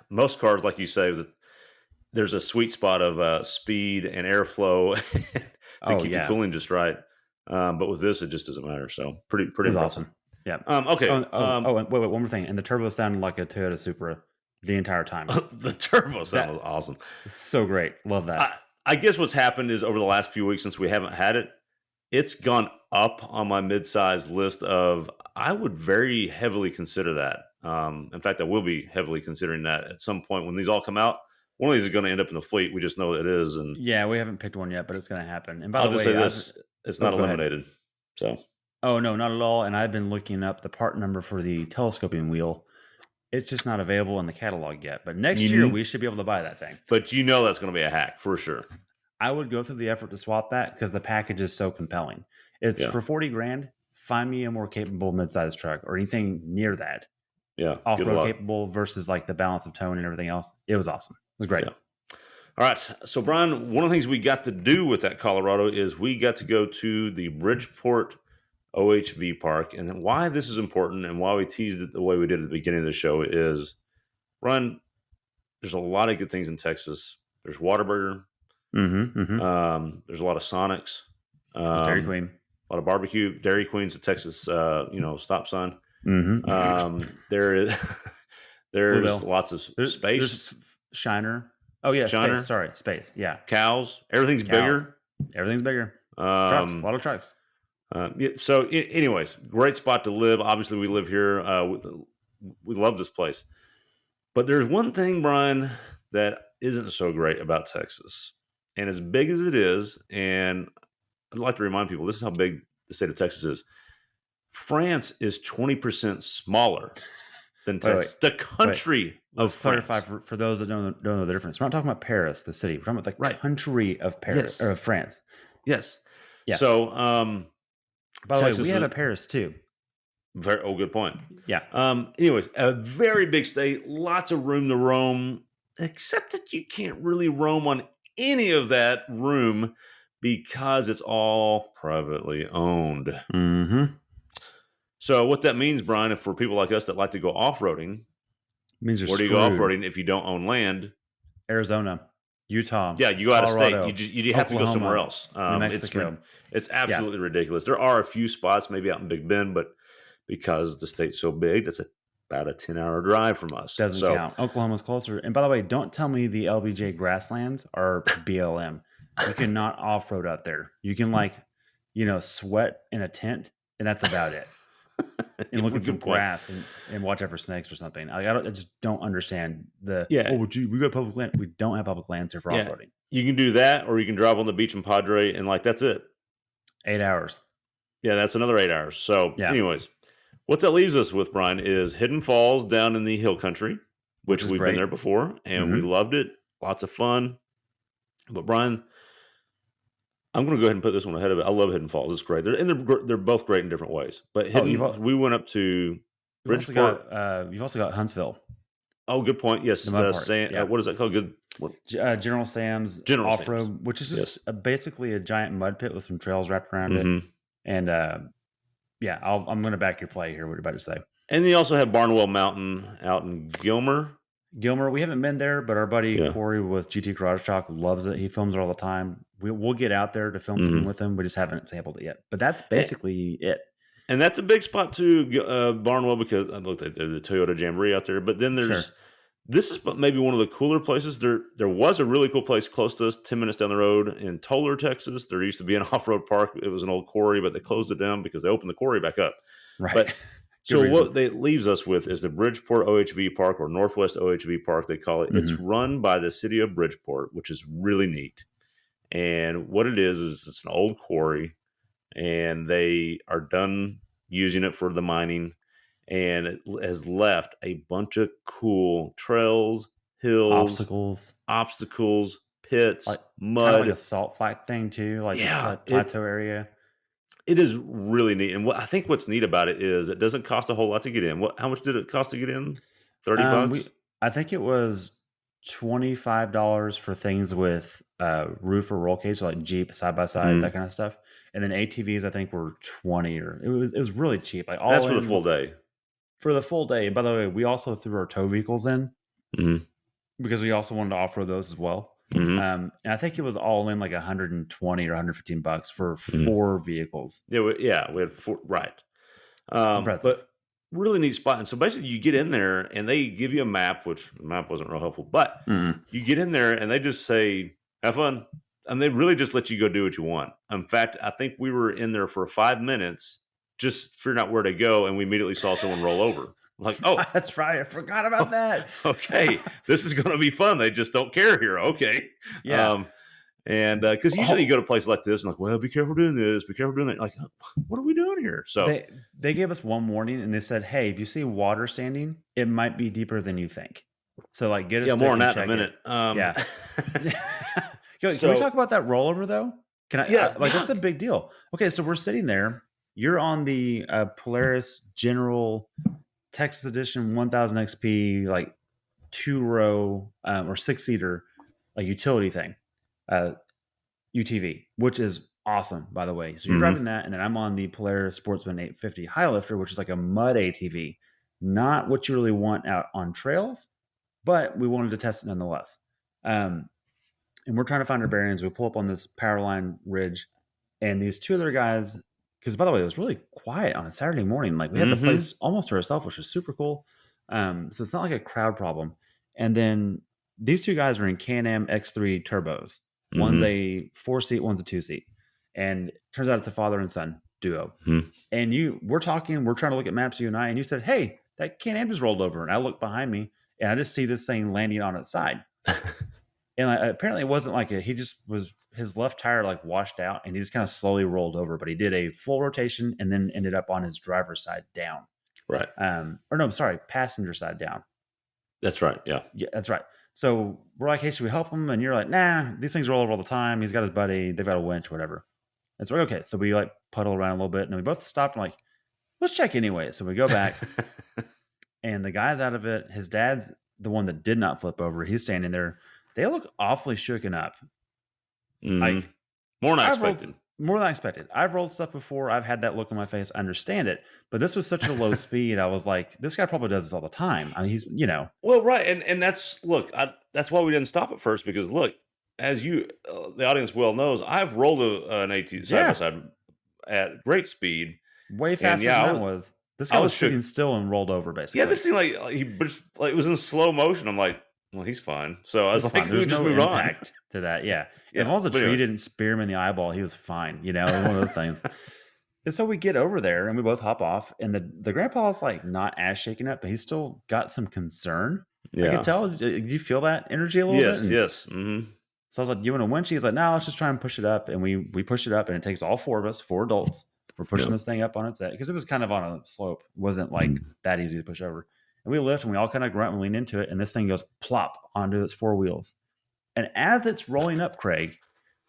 most cars, like you say, that there's a sweet spot of speed and airflow to Oh keep the yeah, cooling just right. But with this, it just doesn't matter. So it pretty was impressive. awesome. Yeah. Okay. And wait, one more thing. And the turbo sounded like a Toyota Supra the entire time. The turbo sound was That awesome. is so great. Love I, that. I guess what's happened is over the last few weeks since we haven't had it, it's gone up on my mid-sized list of I would very heavily consider that. In fact, I will be heavily considering that at some point when these all come out. One of these is going to end up in the fleet. We just know it is, and Yeah, we haven't picked one yet, but it's going to happen. And by I'll the just say way, I've this: it's oh, not go ahead. eliminated. So, Oh no, not at all. And I've been looking up the part number for the telescoping wheel. It's just not available in the catalog yet. But next year you, we should be able to buy that thing. but you know that's going to be a hack for sure. I would go through the effort to swap that because the package is so compelling. It's Yeah, for 40 grand. Find me a more capable midsize truck or anything near that. yeah. Good Off-road luck. capable versus like the balance of tone and everything else. It was awesome. It was great. Yeah. All right. So, Brian, one of the things we got to do with that Colorado is we got to go to the Bridgeport OHV Park. And then why this is important and why we teased it the way we did at the beginning of the show is, Brian, there's a lot of good things in Texas. There's Whataburger. Mm-hmm. Mm-hmm. There's a lot of Sonics. There's Dairy Um, Queen. a lot of barbecue. Dairy Queen's a Texas, stop sign. Mm-hmm. There is there's Bluebell. lots of There's space. Shiner. Oh yeah, Space. Shiner, Sorry, Space. Yeah, cows. Everything's cows. bigger. Everything's bigger. Trucks. A Um, lot of trucks. yeah, so, anyways, great spot to live. Obviously, we live here. We love this place. But there's one thing, Brian, that isn't so great about Texas. And as big as it is, and I'd like to remind people this is how big the state of Texas is. France is 20% smaller than Wait, wait, Texas. The wait. country of Let's clarify France. for those that don't know the difference. We're not talking about Paris, the city. We're talking about the Right. country of Paris or Yes. of France. Yes. Yeah. So, By the way, Texas we is have a Paris too. good point. Yeah. Anyways, a very big state, lots of room to roam, except that you can't really roam on any of that room because it's all privately owned. Mm-hmm. So what that means, Brian, if for people like us that like to go off-roading, Means you're where do you go screwed. off-roading if you don't own land? Arizona, Utah, Yeah, you go out of state. Colorado, You have to go somewhere Oklahoma, else. New It's Mexico. it's Yeah, absolutely ridiculous. There are a few spots, maybe out in Big Bend, but because the state's so big, that's about a 10-hour drive from us. doesn't So count. Oklahoma's closer. And by the way, don't tell me the LBJ grasslands are BLM. You cannot off road out there. You can sweat in a tent, and that's about it. And look at some good point. grass and watch out for snakes or something. I just don't understand Yeah, well, gee, we got public land. We don't have public lands here for off yeah. roading. You can do that, or you can drive on the beach in Padre, and like that's it. 8 hours. Yeah, that's another 8 hours. So, Yeah, anyways, what that leaves us with, Brian, is Hidden Falls down in the Hill Country, which which is we've been great. there before, and we Hmm. loved it. Lots of fun. But Brian, I'm going to go ahead and put this one ahead of it. I love Hidden Falls; it's great. They're both great in different ways. But Oh, We went up to you've also Bridgeport. got Huntsville, Oh, good point. Yes, the mud the part. Yeah. what is that called? Good. What? General Sam's General off Sam's. road, which is Yes. just basically a giant mud pit with some trails wrapped around it. Hmm. And yeah, I'm going to back your play here. What you're about to say. And they also have Barnwell Mountain out in Gilmer. Gilmer, we haven't been there, but our buddy Yeah. Corey with GT Garage Talk loves it. He films it all the time. We'll get out there to film Mhm. something with him. We just haven't sampled it yet. But that's basically it. And that's a big spot too, Barnwell, because I looked at the Toyota Jamboree out there. But then Sure. this is maybe one of the cooler places. There was a really cool place close to us, 10 minutes down the road in Toller, Texas. There used to be an off road park. It was an old quarry, but they closed it down because they opened the quarry back up. Right. But Good so reason. what that leaves us with is the Bridgeport OHV Park, or Northwest OHV Park, they call it. It's Mhm. run by the city of Bridgeport, which is really neat. And what it is it's an old quarry, and they are done using it for the mining, and it has left a bunch of cool trails, hills, Obstacles, pits, like kind of like a mud. salt flat thing too, like this Yeah, plateau area. it is really neat. And I think what's neat about it is it doesn't cost a whole lot to get in. How much did it cost to get in? 30 bucks? I think it was $25 for things with roof or roll cage, like Jeep, side by side, Mhm. that kind of stuff. And then ATVs, I think, were 20, or it was really cheap. Like That's all for the in full day. for the full day. And by the way, we also threw our tow vehicles in Mhm. because we also wanted to offer those as well. Mhm. And I think it was all in like 120 or 115 bucks for Mhm. 4 vehicles. Yeah, we had four, right. It's impressive. But really neat spot. And so basically, you get in there and they give you a map, which the map wasn't real helpful. But Mm. you get in there and they just say, "Have fun," and they really just let you go do what you want. In fact, I think we were in there for 5 minutes just figuring out where to go, and we immediately saw someone roll over. Like, oh, That's right. I forgot about that. okay, this is going to be fun. They just don't care here. Okay, Yeah. and because usually you go to places like this and like, well, be careful doing this, be careful doing that. Like, what are we doing here? So They gave us one warning and they said, "Hey, if you see water standing, it might be deeper than you think. So like, get a yeah, stick more on and that in a check minute. Yeah. Can we So talk about that rollover though? Can I? yeah, Like, yeah. that's a big deal. Okay, so we're sitting there. You're on the Polaris General Texas Edition 1000 XP, like 2-row or 6-seater. a utility thing, uh, UTV, which is awesome, by the way. So you're Hmm. driving that, and then I'm on the Polaris Sportsman 850 High Lifter, which is like a mud ATV, not what you really want out on trails, but we wanted to test it nonetheless. Um, and we're trying to find our bearings. We pull up on this power line ridge, and these two other guys, because by the way, it was really quiet on a Saturday morning. Like we had the Hmm. place almost to ourselves, which was super cool. So it's not like a crowd problem. And then these two guys are in Can-Am X3 turbos. One's Hmm. a 4 seat, one's a 2 seat. And it turns out it's a father and son duo. Hmm. And we're talking, we're trying to look at maps, you and I, and you said, "Hey, that Can-Am just rolled over." And I look behind me and I just see this thing landing on its side. And apparently it wasn't like he just was his left tire like washed out and he just kind of slowly rolled over, but he did a full rotation and then ended up on his driver's side down. Right. Or no, sorry, passenger side down. That's right. Yeah. Yeah, that's right. So we're like, "Hey, should we help him?" And you're like, "Nah, these things roll over all the time. He's got his buddy, they've got a winch, whatever." And so we're like, okay. So we like puddle around a little bit and then we both stopped and like, let's check anyway. So we go back and the guy's out of it. His dad's the one that did not flip over. He's standing there. They look awfully shooken up. Hmm. Like More than I I've rolled expected. more than I expected. I've rolled stuff before. I've had that look on my face. I understand it. But this was such a low speed. I was like, this guy probably does this all the time. I mean, he's, Well, right, and that's look, that's why we didn't stop at first because look, as you the audience well knows, I've rolled an AT side by yeah, side at great speed, way and faster yeah, than that was. This I guy was was shook. sitting still and rolled over Yeah, basically. this thing like he just, like it was in slow motion. I'm like, well, he's fine. So I was He's like, fine. we There's just no moved on. impact to that. Yeah. As Yeah, long as the but tree anyways, didn't spear him in the eyeball, he was fine. It was one of those things. And so we get over there and we both hop off, and the grandpa's like not as shaken up, but he's still got some concern. I could yeah, tell. Do you feel that energy a little bit? yes, And yes, hmm, so I was like, "You want a winch?" He's like, "No, let's just try and push it up." And we push it up, and it takes all four of us, four adults. We're yeah, pushing this thing up on its head because it was kind of on a slope. It wasn't like mhm. that easy to push over. And we lift and we all kind of grunt and lean into it, and this thing goes plop onto its four wheels. And as it's rolling up, Craig,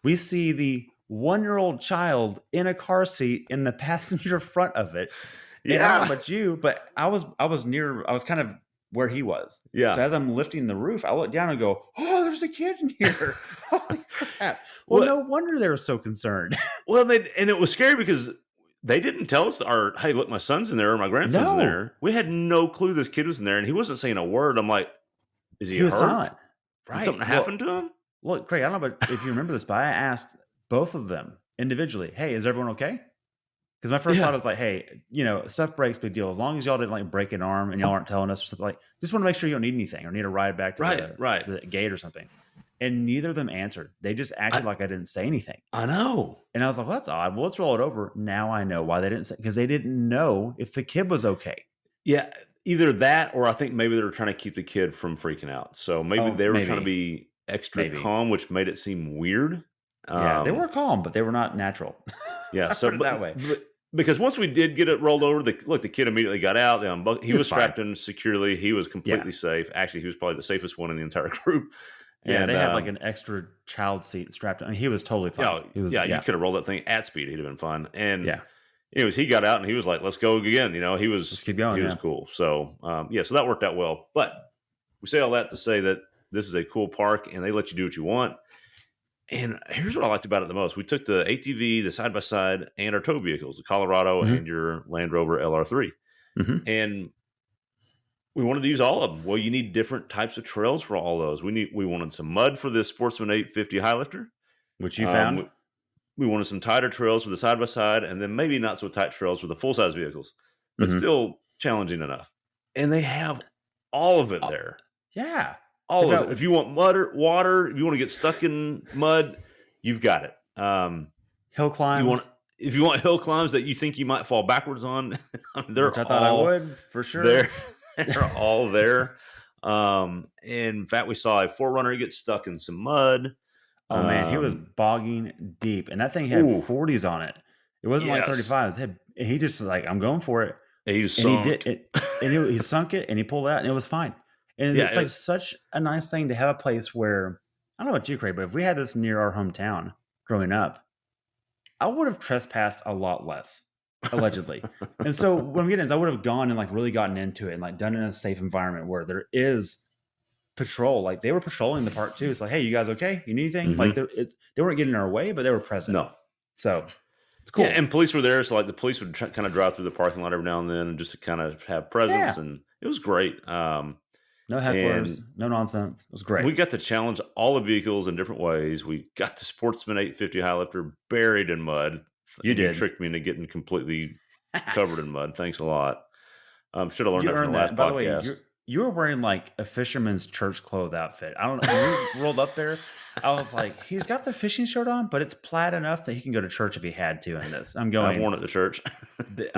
we see the 1-year-old child in a car seat in the passenger front of it. And I don't know Yeah, about you, but I was kind of where he was. So yeah. as I'm lifting the roof, I look down and go, "Oh, there's a kid in here." Holy crap. Well, What? no wonder they were so concerned. Well, and it was scary because they didn't tell us, or hey, look, my son's in there or my grandson's in No, there. We had no clue this kid was in there, and he wasn't saying a word. I'm like, is he he was hurt? silent. Did Right. something happen Well, to him? look, Craig, I don't know about if you remember this, but I asked both of them individually, "Hey, is everyone okay?" Because my first thought Yeah, was like, "Hey, stuff breaks, big deal. As long as y'all didn't like break an arm and y'all aren't telling us or something, like, just want to make sure you don't need anything or need a ride back to right, the right. the gate or something." And neither of them answered. They just acted I like I didn't say anything. I know. And I was like, "Well, that's odd. Well, let's roll it over." Now I know why they didn't say, because they didn't know if the kid was okay. Yeah, either that or I think maybe they were trying to keep the kid from freaking out. So maybe Oh, they were trying to maybe, be extra maybe. calm, which made it seem weird. Yeah, they were Um, calm, but they were not natural. yeah. I So, put it that way. but because once we did get it rolled over, the kid immediately got out. He He was was fine. strapped in securely. He was Yeah. completely safe. Actually, he was probably the safest one in the entire group. Yeah, And they had like an extra child seat strapped. I mean, he was totally fine. yeah, He was, yeah, you yeah, could have rolled that thing at speed. He'd have been fine. And yeah. anyways, he got out and he was like, "Let's go again." Let's keep He going. was Yeah. cool. So yeah, so that worked out well. But we say all that to say that this is a cool park and they let you do what you want. And here's what I liked about it the most: we took the ATV, the side by side, and our tow vehicles, the Colorado Hmm. and your Land Rover LR3, Hmm. and we wanted to use all of them. Well, you need different types of trails for all those. We wanted some mud for this Sportsman 850 high lifter. Which you Um, found? we, we wanted some tighter trails for the side by side, and then maybe not so tight trails for the full size vehicles, but Hmm. still challenging enough. And they have all of it Oh, there. yeah. They've All of it. got If you want mud or water, if you want to get stuck in mud, you've got it. hill You want climbs, if you want hill climbs that you think you might fall backwards on, they're which I thought I all would for there. sure. They're all there. In fact, we saw a forerunner get stuck in some mud. Oh man, he was Um, bogging deep, and that thing had ooh, 40s on it. It wasn't like yes, 35s. He just like, "I'm going for it," he's and he did sunk. it. And he sunk it, and he pulled it out, and it was fine. And Yeah, it's like such a nice thing to have a place where, I don't know about you, Craig, but if we had this near our hometown growing up, I would have trespassed a lot less, allegedly. And so what I'm getting is I would have gone and like really gotten into it and like done it in a safe environment where there is patrol. Like they were patrolling the park too. It's like, hey, you guys okay? You need anything? Like Mhm. they weren't getting in our way, but they were present. No. So it's Yeah, cool. and police were there, so, like, the police would kinda drive through the parking lot every now and then and just to kind of have presence, Yeah. and it was great, No hecklers, and no nonsense. It was great. we got to challenge all the vehicles in different ways. We got the Sportsman 850 high lifter buried in mud, You and you did. tricked me into getting completely covered in mud. Thanks a lot. Should have learned You that from earned the that. last And by the way, podcast. you were wearing like a fisherman's church clothes outfit. I don't know. When you rolled up there, I was like, he's got the fishing shirt on, but it's plaid enough that he can go to church if he had to in this. I'm I've going, worn it to church.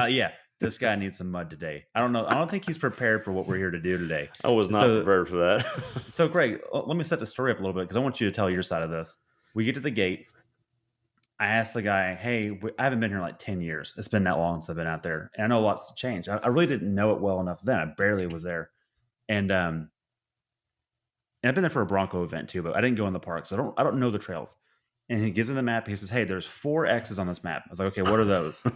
yeah, this guy needs some mud today. I don't know. I don't think he's prepared for what we're here to do today. I was not So, prepared for that. so Greg, let me set the story up a little bit because I want you to tell your side of this. We get to the gate. I asked the guy, hey, I haven't been here in like 10 years. It's been that long since I've been out there. And I know lots have changed. I really didn't know it well enough then. I barely was there. And I've been there for a Bronco event too, but I didn't go in the park, so I don't know the trails. And he gives me the map. He says, "Hey, there's 4 X's on this map." I was like, "Okay, what are those?"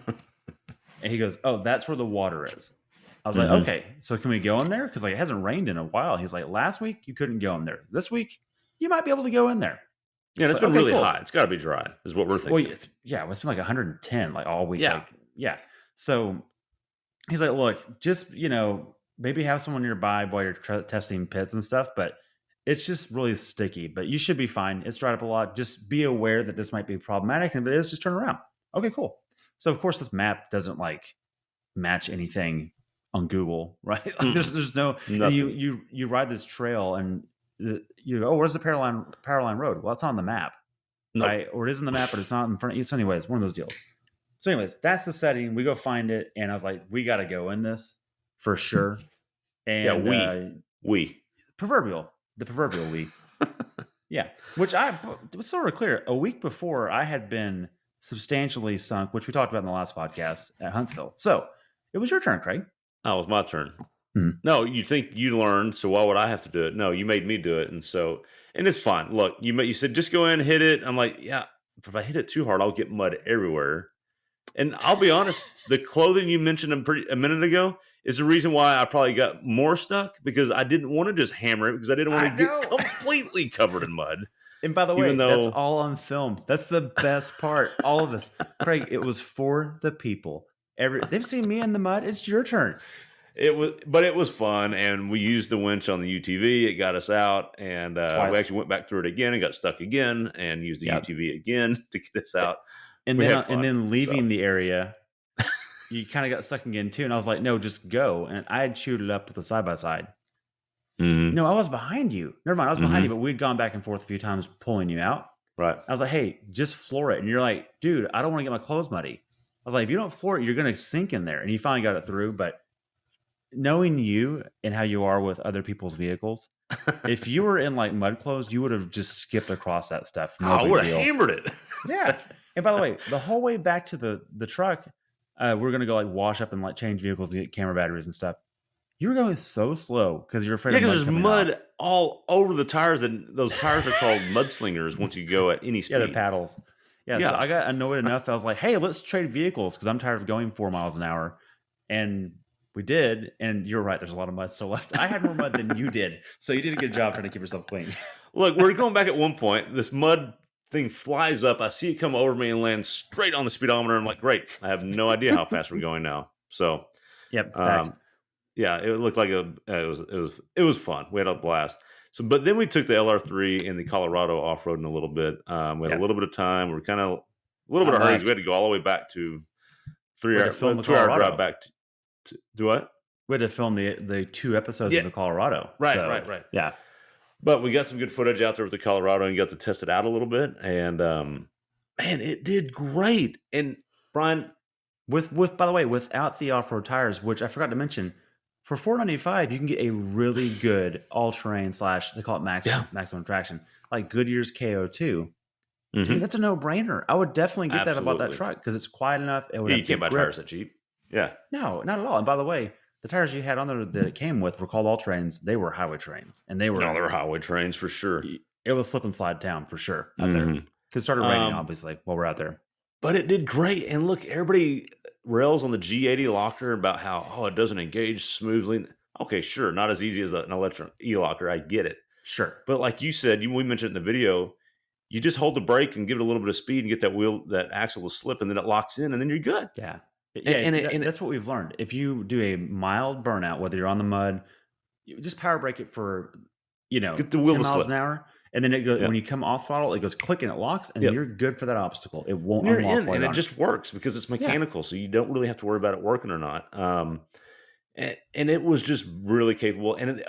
And he goes, "Oh, that's where the water is." I was like, Mhm. "Okay, so can we go in there? Because like it hasn't rained in a while." He's like, "Last week you couldn't go in there. This week you might be able to go in there." Yeah, and It's it's like, been "Okay, really cool." hot. It's gotta be dry, is what we're Well, thinking. it's been like 110 like all week. Yeah. Like, yeah. So he's like, look, just maybe have someone nearby while you're testing pits and stuff, but it's just really sticky. But you should be fine. It's dried up a lot. Just be aware that this might be problematic, and if it is, just turn around. Okay, cool. So of course, this map doesn't like match anything on Google, right? Like Mm-mm. there's no, and you Nothing. you you ride this trail and you go, oh, where's the power line road? Well, it's on the map, Nope. right? Or it is in the map, but it's not in front of you. So anyways, one of those deals. So, anyways, that's the setting. We go find it, and I was like, we got to go in this for sure. Yeah, And we. the proverbial we, yeah. Which it was sort of clear. A week before, I had been substantially sunk, which we talked about in the last podcast at Huntsville. So it was your turn, Craig. Oh, it was my turn. Mhm. No, you think you learned, so why would I have to do it? No, you made me do it, and it's fine. Look, you said just go in, hit it. I'm like, yeah, if I hit it too hard, I'll get mud everywhere. And I'll be honest, the clothing you mentioned a minute ago is the reason why I probably got more stuck because I didn't want to just hammer it because I didn't want I to get know. completely covered in mud. And by the Even way, that's though all on film. That's the best part. All of this, Craig. It was for the people. They've seen me in the mud. It's your turn. it was fun, and we used the winch on the UTV. It got us out, and we Twice. actually went back through it again and got stuck again, and used the Yeah. UTV again to get us out. And We then had and fun. then So leaving the area, you kind of got stuck again too. And I was like, no, just go. And I had chewed it up with the side by side. hmm No, I was behind you. Never mind, I was behind you, hmm but we'd gone back and forth a few times pulling you out. right. I was like, hey, just floor it. And you're like, dude, I don't want to get my clothes muddy. I was like, if you don't floor it, you're gonna sink in there. And you finally got it through. But knowing you and how you are with other people's vehicles, if you were in like mud clothes, you would have just skipped across that stuff. No I big would have deal. hammered it. Yeah. And by the way, the whole way back to the truck, we're gonna go like wash up and like change vehicles and get camera batteries and stuff. You were going so slow because you're afraid Yeah, of because mud there's coming off. mud all over the tires, and those tires are called mudslingers once you go at any Yeah, they're speed. paddles. Yeah, so Yeah. I got annoyed enough. I was like, "Hey, let's trade vehicles because I'm tired of going 4 miles an hour." And we did. And you're right. There's a lot of mud still left. I had more mud than you did, so you did a good job trying to keep yourself clean. Look, we're going back at one point. This mud thing flies up. I see it come over me and land straight on the speedometer. I'm like, great. I have no idea how fast we're going now. So, Yep, facts. um, yeah, it looked like it was fun. We had a blast. So, but then we took the LR3 in the Colorado off roading a little bit. We had a Yeah, little bit of time. We were kind of a little bit not of hurry 'cause we much. had to go all the way back to We had to film the 2 hour drive Colorado. back to do what? We had to film the 2 episodes of Yeah, the Colorado. right, So right, right. yeah, But we got some good footage out there with the Colorado and got to test it out a little bit. And man, it did great. And Brian, with by the way, without the off road tires, which I forgot to mention, for $495 you can get a really good all terrain slash they call it yeah, maximum traction like Goodyear's KO2. Dude, hmm that's a no brainer. I would definitely get that about that absolutely. truck because it's quiet enough. It would Yeah, you have can't good buy tires grip. that cheap. Yeah. No, not at all. And by the way, the tires you had on there that it came with were called all terrains. They were highway trains, and they No, were they're highway trains for sure. it was slip and slide town for sure out there. hmm Because it started raining, Um, obviously, while we're out there. but it did great. And look, everybody rails on the G80 locker about how, oh, it doesn't engage smoothly. Okay, sure. Not as easy as an electric e locker. I get it. Sure. But like you said, we mentioned in the video, you just hold the brake and give it a little bit of speed and get that axle to slip, and then it locks in, and then you're good. Yeah. And, Yeah, and, it, that and it, that's what we've learned. If you do a mild burnout, whether you're on the mud, you just power brake it for, get the wheel 10 to miles slip. an hour, and then it goes Yeah. when you come off throttle, it goes click and it locks, and then Yep. you're good for that obstacle. It And won't you're unlock in, while and you're it on it. just works because it's Yeah. mechanical, so you don't really have to worry about it working or not. And it was just really capable, and it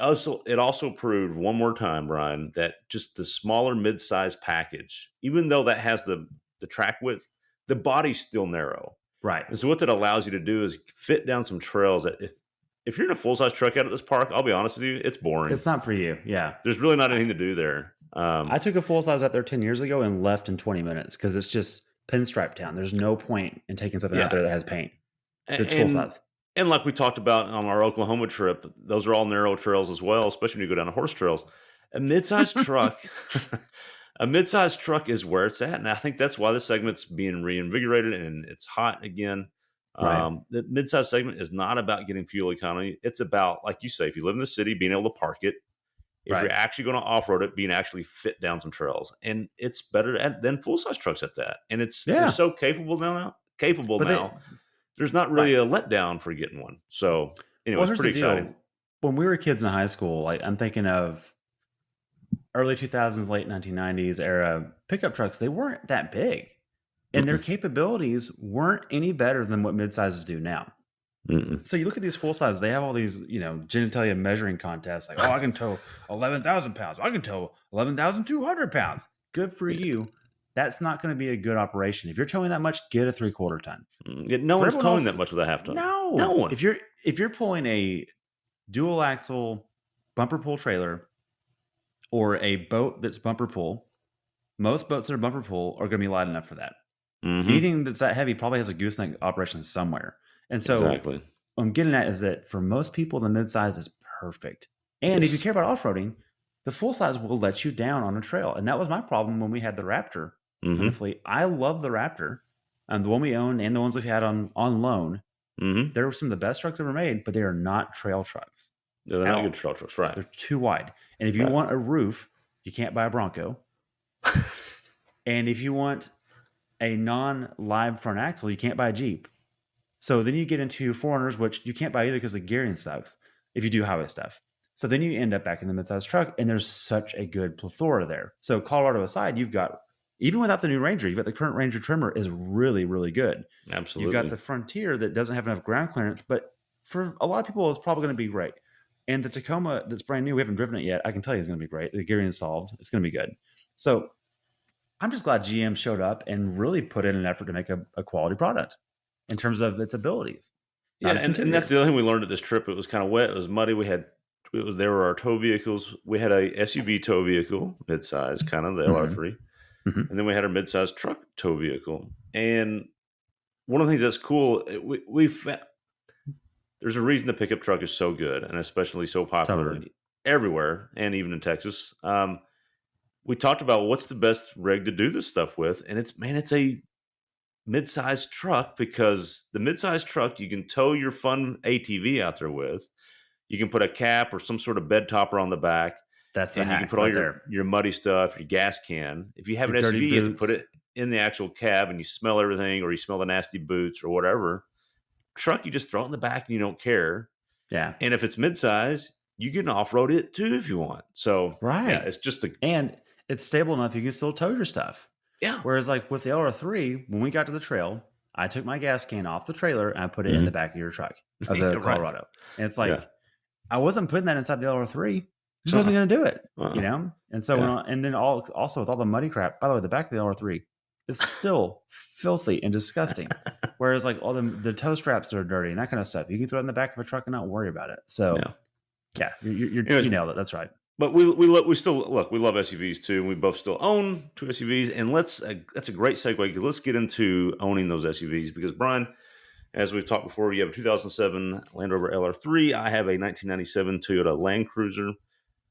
also proved one more time, Brian, that just the smaller mid-size package, even though that has the track width, the body's still narrow. Right. And so what that allows you to do is fit down some trails that if you're in a full size truck out at this park, I'll be honest with you, it's boring. It's not for you. Yeah. There's really not I anything to do there. I took a full size out there 10 years ago and left in 20 minutes because it's just pinstripe town. There's no point in taking something out Yeah, there that has paint. It's full and size. and like we talked about on our Oklahoma trip, those are all narrow trails as well, especially when you go down to horse trails. A mid-sized truck, a mid-sized truck is where it's at, and I think that's why this segment's being reinvigorated and it's hot again. Right. The mid-sized segment is not about getting fuel economy; it's about, like you say, if you live in the city, being able to park it. If Right. you're actually going to off-road it, being actually fit down some trails, and it's better than full-size trucks at that. And they're Yeah. so capable now. Capable But now, they there's not really right. a letdown for getting one. So, anyway, Well, it's here's the pretty exciting. deal. When we were kids in high school, like I'm thinking of early 2000s, late 1990s era pickup trucks, they weren't that big. And their Mm-mm, capabilities weren't any better than what mid-sizes do now. mm-mm. So you look at these full sizes, they have all these, genitalia measuring contests like, oh, I can tow 11,000 pounds. I can tow 11,200 pounds. Good for Yeah, you. That's not going to be a good operation. If you're towing that much, get a 3/4 ton. yeah, no For one's everyone towing else, that much with a half ton. No no. one. If you're pulling a dual axle bumper pull trailer or a boat that's bumper pull, most boats that are bumper pull are going to be light enough for that. Mm-hmm. Anything that's that heavy probably has a gooseneck operation somewhere. And so Exactly. what I'm getting at is that for most people, the midsize is perfect. And if you Yes. care about off-roading, the full size will let you down on a trail. And that was my problem when we had the Raptor in the Mm-hmm. fleet. I love the Raptor. The one we own and the ones we've had on loan. Mm-hmm. They're some of the best trucks ever made, but they are not trail trucks Yeah, they're at not good all. trail trucks, right? They're too wide. And if you Right. want a roof, you can't buy a Bronco. And if you want a non-live front axle, you can't buy a Jeep. So then you get into foreigners, which you can't buy either because the gearing sucks if you do highway stuff. So then you end up back in the midsize truck, and there's such a good plethora there. So Colorado aside, you've got, even without the new Ranger, you've got the current Ranger trimmer is really, really good. You've got Absolutely. the Frontier that doesn't have enough ground clearance, but for a lot of people, it's probably going to be great. And the Tacoma that's brand new, we haven't driven it yet. I can tell you it's going to be great. The gearing is solved. It's going to be good. So I'm just glad GM showed up and really put in an effort to make a quality product in terms of its abilities, Yeah, not its and that's interior. the other thing we learned at this trip. It was kind of wet. It was muddy. There were our tow vehicles. We had a SUV tow vehicle, mid-size, kind of the Hmm. LR3, Hmm. and then we had our mid-size truck tow vehicle. And one of the things that's cool, there's a reason the pickup truck is so good and especially so popular Totally. everywhere and even in Texas. We talked about what's the best rig to do this stuff with, and it's a mid-sized truck because the mid-sized truck you can tow your fun ATV out there with. You can put a cap or some sort of bed topper on the back, That's the and you can hack put all right your there. your muddy stuff, your gas can. If you have Your an dirty SUV, you have to put boots. it in the actual cab, and you smell everything, or you smell the nasty boots or whatever. Truck, you just throw it in the back, and you don't care. Yeah. And if it's mid-size, you can off-road it too if you want. So yeah, Right. it's just a And it's stable enough you can still tow your stuff. yeah. Whereas, like with the LR3, when we got to the trail, I took my gas can off the trailer and I put it in the Mhm. back of your truck of Yeah, the right. Colorado. And it's Yeah. like, I wasn't putting that inside the LR3. Just Uh-uh. wasn't going to do it, Uh-uh. And so, Yeah. and then also with all the muddy crap, by the way, the back of the LR3 is still filthy and disgusting. Whereas, like all the toe straps that are dirty and that kind of stuff, you can throw it in the back of a truck and not worry about it. So, Yeah. yeah, Anyways, you nailed it. That's right. but we still look. We love SUVs too, and we both still own two SUVs. And that's a great segue because let's get into owning those SUVs because Brian, as we've talked before, you have a 2007 Land Rover LR3. I have a 1997 Toyota Land Cruiser.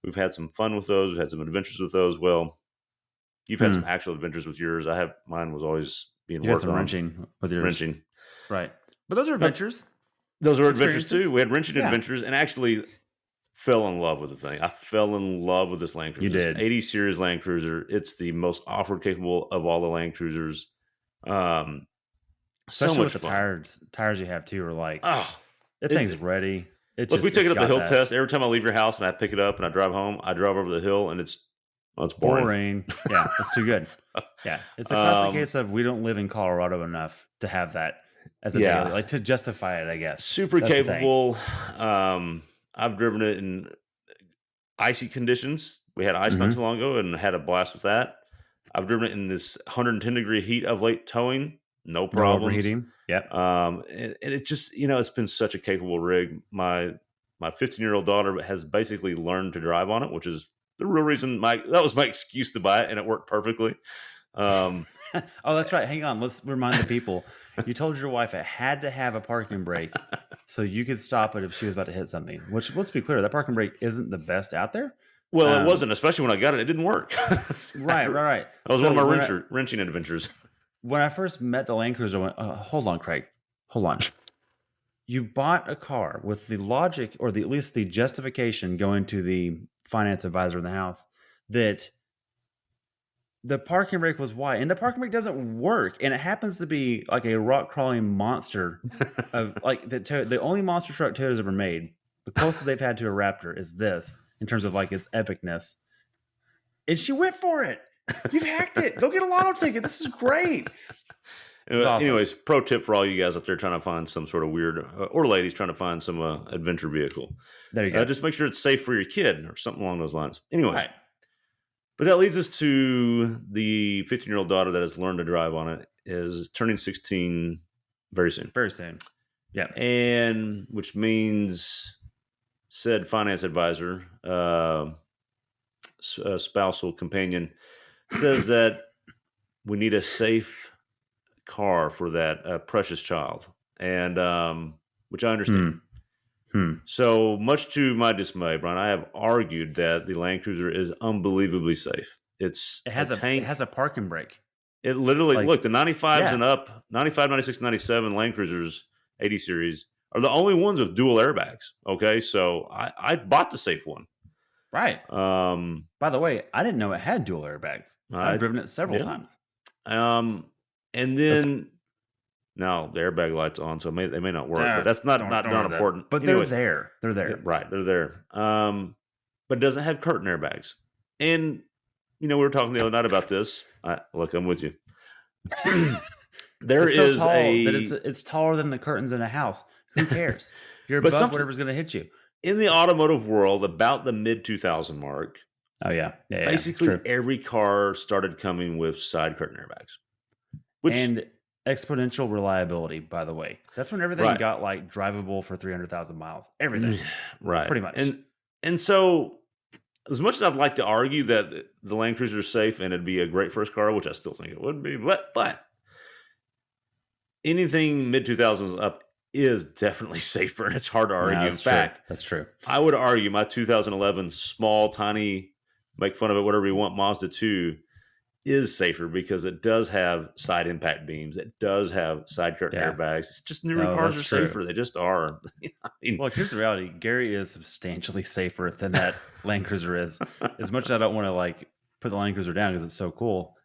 We've had some fun with those. We've had some adventures with those. Well, you've had Hmm. some actual adventures with yours. Mine was always being You had worked some on, wrenching with yours. wrenching. Right. But those are But adventures, those were adventures too. experiences. We had wrenching Yeah. adventures, and actually, fell in love with the thing. I fell in love with this Land You Cruiser. This did. 80 series Land Cruiser. It's the most off-road capable of all the Land Cruisers. Um, so Especially with much the fun. tires you have too are like, Oh, that thing's it, ready. look, we took It's it up the got hill that test. Every time I leave your house and I pick it up and I drive home, I drive over the hill and it's boring. boring. Yeah, it's too good. Yeah, it's a classic um, case of we don't live in Colorado enough to have that as a daily, yeah, like, to justify it, I guess. super That's the thing. capable. I've driven it in icy conditions. We had ice not too Mhm. long ago and had a blast with that. I've driven it in this 110-degree heat of late towing, no No problems. overheating. Yep. And it just, it's been such a capable rig. My 15-year-old daughter has basically learned to drive on it, which is the real reason that was my excuse to buy it, and it worked perfectly. Um, Oh, that's right. Hang on. Let's remind the people. You told your wife it had to have a parking brake so you could stop it if she was about to hit something. Which, let's be clear, that parking brake isn't the best out there. well, it Um, wasn't, especially when I got it. It didn't work. right, right, right. That was one of So my wrenching adventures. when I first met the Land Cruiser, I went, "Hold on, Craig, hold on. You bought a car with the logic, or at least the justification, going to the finance advisor in the house that the parking brake was why, and the parking brake doesn't work, and it happens to be like a rock crawling monster of like the only monster truck Toyota's ever made. The closest they've had to a Raptor is this in terms of like its epicness, and she went for it. You've hacked it. Go get a lotto ticket. This is great. It's awesome. Anyways, pro tip for all you guys out there trying to find some sort of weird, or ladies trying to find some adventure vehicle. There you go. Just make sure it's safe for your kid or something along those lines. Anyways, Right. but that leads us to the 15-year-old daughter that has learned to drive on it, is turning 16 very soon. Very soon. Yeah. And which means said finance advisor, spousal companion, says that we need a safe car for that precious child, and which I understand. Hmm. Hmm. So much to my dismay, Brian, I have argued that the Land Cruiser is unbelievably safe. It's It a has tank. a parking brake. It literally, Like, look, the 95s yeah. and up, 95, 96, 97 Land Cruisers 80 series are the only ones with dual airbags. Okay, so I bought the safe one. Right. Um, By the way, I didn't know it had dual airbags. I've I driven it several yeah. times. And That's then now the airbag light's on, so they may not work, but that's don't not worry about it. important. But they're Anyways, there. They're yeah, there. right, they're there. But it doesn't have curtain airbags. And we were talking the other night about this. Look, I'm with you. There It's so is tall that a it's taller than the curtains in a house. Who cares? You're but above something whatever's going to hit you. in the automotive world about the mid 2000 mark. Oh yeah, yeah. It's Basically, true. every car started coming with side curtain airbags, which And exponential reliability. By the way, that's when everything right, got like drivable for 300,000 miles. Everything, right, pretty much. and so as much as I'd like to argue that the Land Cruiser is safe and it'd be a great first car, which I still think it would be, but anything mid 2000s up is definitely safer, and it's hard to No, argue. In that's true. fact, That's true. I would argue my 2011 small, tiny, make fun of it, whatever you want, Mazda 2 is safer because it does have side impact beams. It does have side curtain Yeah. airbags. It's just newer No, cars that's are true. safer. They just are. I mean, Look, here's the reality. Gary is substantially safer than that Land Cruiser is. As much as I don't want to like put the Land Cruiser down because it's so cool,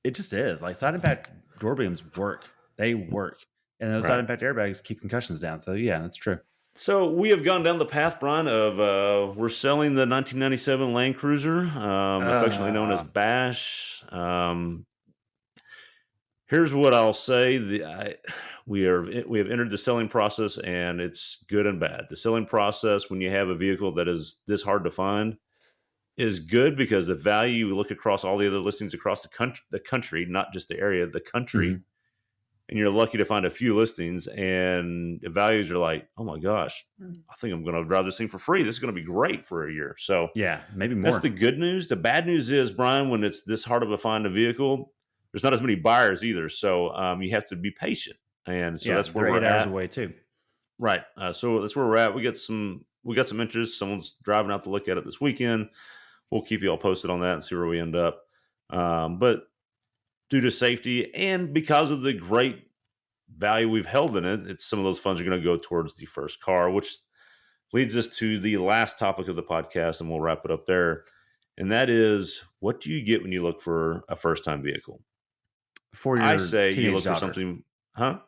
it just is. Like, side impact door beams work. They work. And those side right. impact airbags keep concussions down. So yeah, that's true. So we have gone down the path, Brian, of we're selling the 1997 Land Cruiser, affectionately known as Uh, Bash. Here's what I'll say: we have entered the selling process, and it's good and bad. The selling process, when you have a vehicle that is this hard to find, is good because the value. We look across all the other listings across the country, not just the area, the country, mhm. and you're lucky to find a few listings, and the values are like, oh my gosh, I think I'm going to drive this thing for free. This is going to be great for a year. So Yeah, maybe that's the more. good news. The bad news is, Brian, when it's this hard of a find a vehicle, there's not as many buyers either. So you have to be patient, and so Yeah, that's where they're we're 8 hours at. away too. Right. So that's where we're at. We got some interest. Someone's driving out to look at it this weekend. We'll keep you all posted on that and see where we end up. But due to safety and because of the great value we've held in it, some of those funds are going to go towards the first car, which leads us to the last topic of the podcast, and we'll wrap it up there. And that is, what do you get when you look for a first time vehicle? For I your say you teenage look for daughter. something, huh?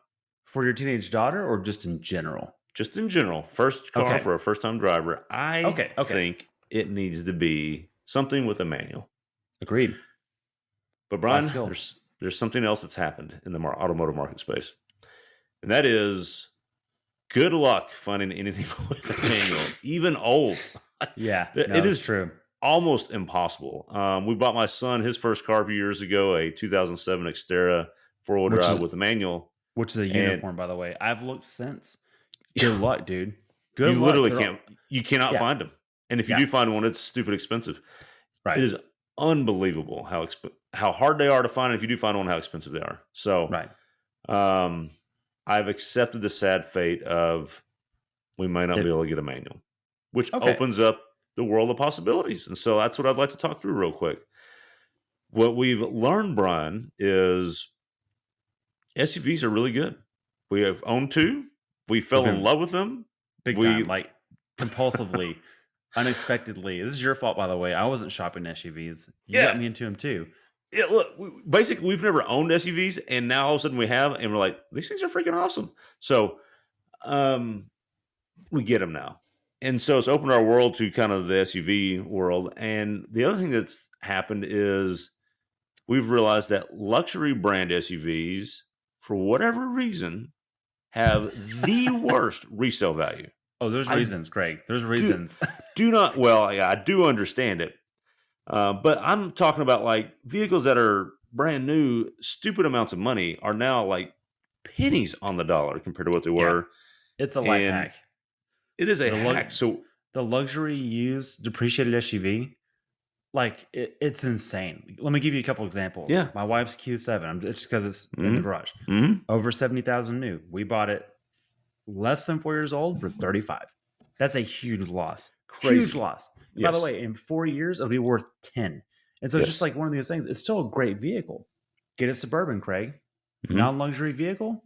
For your teenage daughter or just in general? Just in general, first car Okay. for a first time driver. I Okay. think it needs to be something with a manual. Agreed. But Life Brian, skill. there's something else that's happened in the automotive market space, and that is good luck finding anything with a manual, even old. Yeah. It No, it's is true. almost impossible. We bought my son his first car a few years ago, a 2007 Xterra four-wheel Which drive is with a manual, which is a and unicorn, by the way. I've looked since. Good luck, dude. Good you luck. literally They're all, can't, you cannot yeah, find them. And if you yeah, do find one, it's stupid expensive. It right, is unbelievable how hard they are to find. And if you do find one, how expensive they are. So right. um, I've accepted the sad fate of we might not be It able to get a manual, which okay. opens up the world of possibilities. And so that's what I'd like to talk through real quick. What we've learned, Brian, is SUVs are really good. We have owned two. We We've fell in been love with them. big time, We, like compulsively, unexpectedly. This is your fault, by the way. I wasn't shopping SUVs. You got yeah, me into them too. yeah. Look, basically, we've never owned SUVs, and now all of a sudden we have, and we're like, these things are freaking awesome. So, um, we get them now, and so it's opened our world to kind of the SUV world. And the other thing that's happened is we've realized that luxury brand SUVs, for whatever reason, have the worst resale value. Oh, there's I reasons, Greg. There's do reasons. do not. Well, yeah, I do understand it, but I'm talking about like vehicles that are brand new, stupid amounts of money are now like pennies on the dollar compared to what they Yeah, were, it's a life and hack. it is a The lug hack. So the luxury used depreciated SUV, like it's insane. Let me give you a couple examples. yeah, My wife's Q7. It's because it's in the hmm garage. hmm Over 70,000 new. We bought it less than 4 years old for 35. That's a huge loss. Huge crazy. loss. And by the Yes, way, in 4 years, it'll be worth 10. And so it's just yes, like one of these things. It's still a great vehicle. Get a Suburban, Craig. hmm Non-luxury vehicle,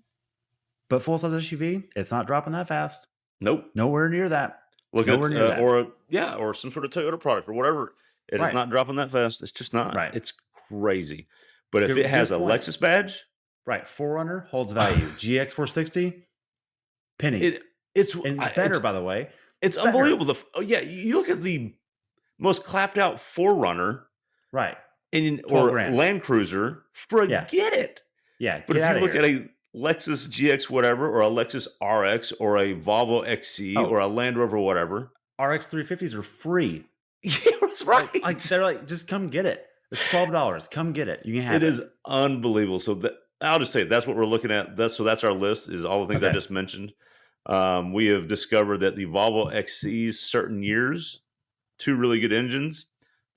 but full-size SUV. It's not dropping that fast. nope. Nowhere near that. Look Nowhere at near that. or some sort of Toyota product or whatever. It is Right. not dropping that fast. It's just not. Right. It's crazy. But if it Good has a point. Lexus badge, Right. Forerunner holds value. GX460, pennies. it it's And better, by the way. it's Better. unbelievable. Yeah, you look at the most clapped out Forerunner Right. and 12 or grand. Land Cruiser, Yeah. forget it. Yeah. But Get if you out of look at here. a Lexus GX whatever, or a Lexus RX, or a Volvo XC, or Oh, a Land Rover whatever, RX 350s are free. yeah, that's Like right. they're like, just come get it. It's $12. Come get it. You can It have it. is unbelievable. So I'll just say that's what we're looking at. That's our list. Is all the things I Okay. just mentioned. We have discovered that the Volvo XC's certain years, two really good engines.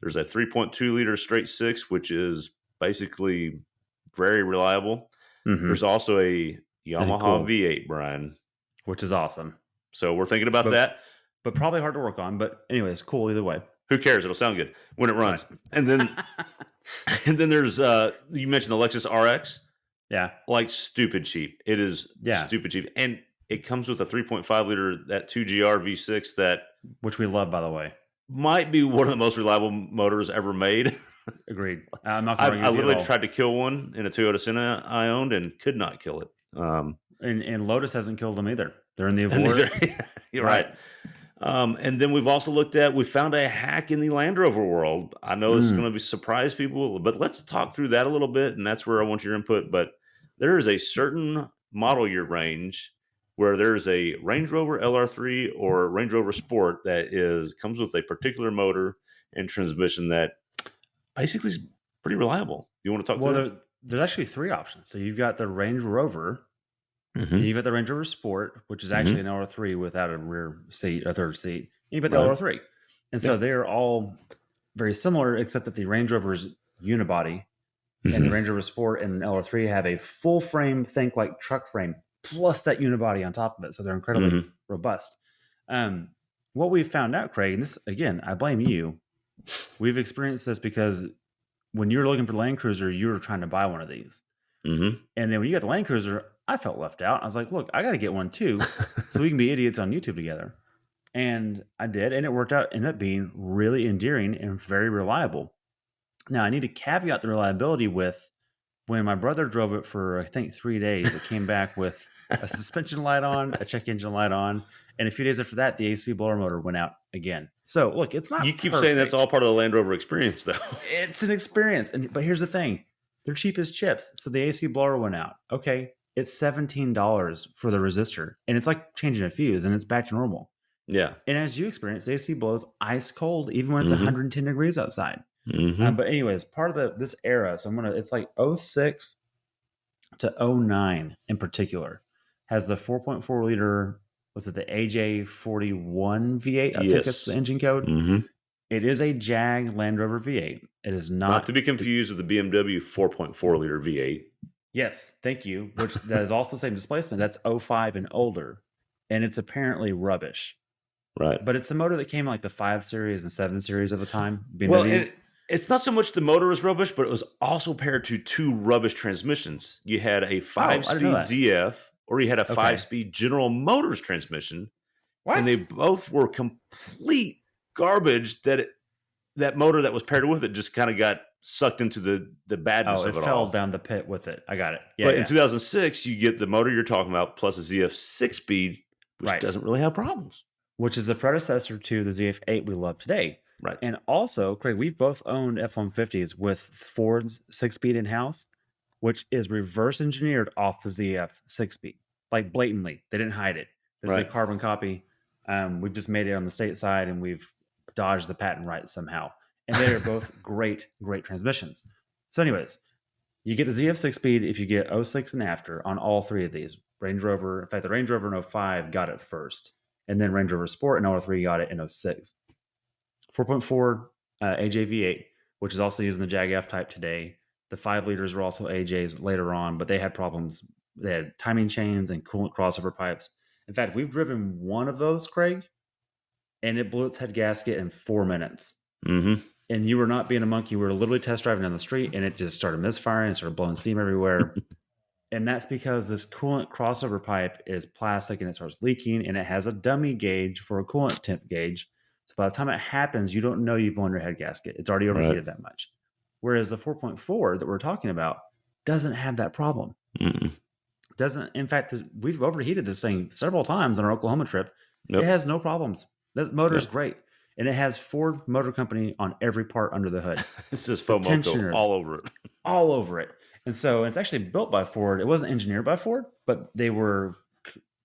There's a 3.2 liter straight six, which is basically very reliable. There's Mm-hmm. also a And Yamaha cool, V8, Brian. which is awesome. So we're thinking about But that. but probably hard to work on. But anyways, cool either way. Who cares? It'll sound good when it Right. runs. And then and then there's you mentioned the Lexus RX, Yeah. like stupid cheap. It is Yeah. stupid cheap. And it comes with a 3.5 liter that 2GR V6 that Which we love, by the way. might be one of the most reliable motors ever made. Agreed. I'm not I, gonna argue I with you at literally all. tried to kill one in a Toyota Sienna I owned and could not kill it. And Lotus hasn't killed them either. They're in the And neither, Avoras. you're Right. right. And then we've also we found a hack in the Land Rover world. I know this is going Mm. to be surprise people, but let's talk through that a little bit. And that's where I want your input. But there is a certain model year range where there's a Range Rover LR3 or Range Rover Sport that comes with a particular motor and transmission that basically is pretty reliable. You want to talk Well, through there's actually three options. So you've got the Range Rover, that? then you've got the Range Rover Sport, which is actually Hmm. an LR3 without a rear seat, a third seat. And you've got the Right. LR3. And so Yeah. they're all very similar, except that the Range Rover is unibody and the Mhm. Range Rover Sport and LR3 have a full frame, think like truck frame, plus that unibody on top of it. So they're incredibly Mhm. robust. What we've found out, Craig, and this again, I blame you. We've experienced this because when you were looking for Land Cruiser, you were trying to buy one of these. Mhm. And then when you got the Land Cruiser, I felt left out. I was like, look, I got to get one too, so we can be idiots on YouTube together. And I did, and it worked out, ended up being really endearing and very reliable. Now, I need to caveat the reliability with when my brother drove it for, I think, 3 days, it came back with a suspension light on, a check engine light on, and a few days after that, the AC blower motor went out again. So, look, it's You not keep saying that's perfect. all part of the Land Rover experience, though. It's an experience, but here's the thing. They're cheap as chips, so the AC blower went out. Okay, it's $17 for the resistor, and it's like changing a fuse, and it's back to normal. Yeah. And as you experience, the AC blows ice cold even when it's Mhm. 110 degrees outside. Mhm. But anyways, part of this era, so it's like '06 to '09 in particular, has the 4.4 liter, was it the AJ41 V8? I think that's the Yes. engine code. Mhm. It is a Jag Land Rover V8. It is Not to not be the, confused with the BMW 4.4-liter V8. yes, thank you, which that is also the same displacement. That's '05 and older. And it's apparently rubbish. Right. But it's the motor that came in like the 5 Series and 7 Series of the time, Well, and BMWs. it's not so much the motor was rubbish, but it was also paired to 2 rubbish transmissions. You had a Oh, I didn't know 5-speed that. ZF or you had a Okay. 5-speed General Motors transmission, and they What? both were complete garbage that motor that was paired with it just kinda got sucked into the Oh, badness it of it fell all. down the pit with it. I got it. Yeah, But in yeah. 2006, you get the motor you're talking about plus a ZF 6-speed, which Right. doesn't really have problems. Which is the predecessor to the ZF8 we love today. Right. And also, Craig, we've both owned F-150s with Ford's 6-speed in-house, which is reverse engineered off the ZF 6-speed, like blatantly. They didn't hide it. This is a Right. carbon copy. We've just made it on the state side, and we've dodged the patent rights somehow. And they are both great, great transmissions. So, anyways, you get the ZF 6-speed if you get '06 and after on all three of these. Range Rover, in fact, the Range Rover in '05 got it first, and then Range Rover Sport in '03 got it in '06. 4.4 AJV8, which is also using the Jag F type today. The 5 liters were also AJs later on, but they had problems. They had timing chains and coolant crossover pipes. In fact, we've driven one of those, Craig, and it blew its head gasket in 4 minutes. Mhm. And you were not being a monkey. We were literally test driving down the street, and it just started misfiring and started blowing steam everywhere. And that's because this coolant crossover pipe is plastic and it starts leaking, and it has a dummy gauge for a coolant temp gauge. So by the time it happens, you don't know you've blown your head gasket. It's already Right. overheated that much. Whereas the 4.4 that we're talking about doesn't have that problem. Mm-mm. Doesn't, in fact, we've overheated this thing several times on our Oklahoma trip. It Yep. has no problems. The motor is Yep. great. And it has Ford Motor Company on every part under the hood. It's just The Fomoco tensioner, all over it. all over it. And so it's actually built by Ford. It wasn't engineered by Ford, but they were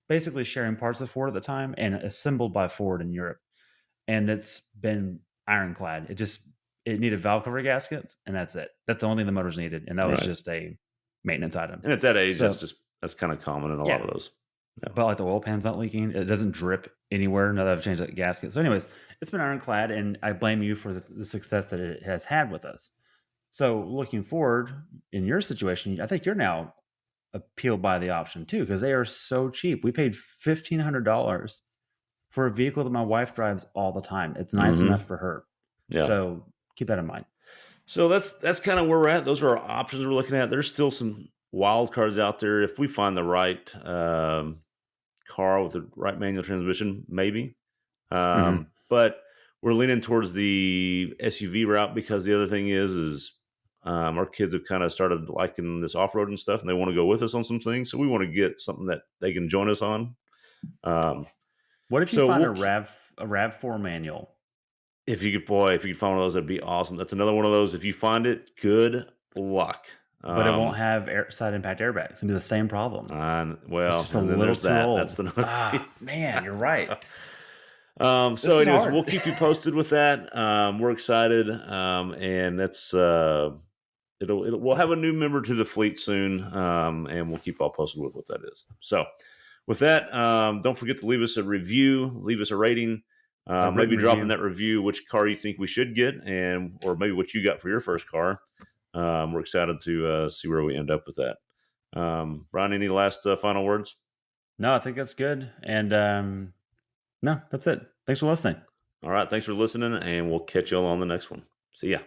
basically sharing parts of Ford at the time and assembled by Ford in Europe. And it's been ironclad. It needed valve cover gaskets, and that's it. That's the only thing the motors needed, and that was Right. just a maintenance item. And at that age, So that's kinda common in a lot yeah, of those. Yeah. but like the oil pan's not leaking. It doesn't drip anywhere now that I've changed that gasket. So, anyways, it's been ironclad, and I blame you for the success that it has had with us. So looking forward in your situation, I think you're now appealed by the option too because they are so cheap. We paid $1,500 for a vehicle that my wife drives all the time. It's nice Mhm. enough for her. Yeah. So keep that in mind. So that's kinda where we're at. Those are our options we're looking at. There's still some wild cards out there. If we find the right, car with the right manual transmission, maybe. Mhm. But we're leaning towards the SUV route because the other thing is our kids have kind of started liking this off road and stuff, and they want to go with us on some things. So we want to get something that they can join us on. Um, What if you so find we'll, A Rav4 manual, if you could find one of those, that'd be awesome. That's another one of those. If you find it, good luck. but it won't have side impact airbags? It's gonna be the same problem. And It's well, just a and then little there's too that. old. That's another thing. Ah, man, you're right. So This is anyways, hard. we'll keep you posted with that. We're excited. And that's we'll have a new member to the fleet soon. And we'll keep all posted with what that is. So with that, don't forget to leave us a review, leave us a rating, A maybe written drop in review. that review which car you think we should get, and or maybe what you got for your first car. We're excited to see where we end up with that. Brian, any last final words? No, I think that's good. And no, that's it. Thanks for listening. All right, thanks for listening, and we'll catch you all on the next one. See ya.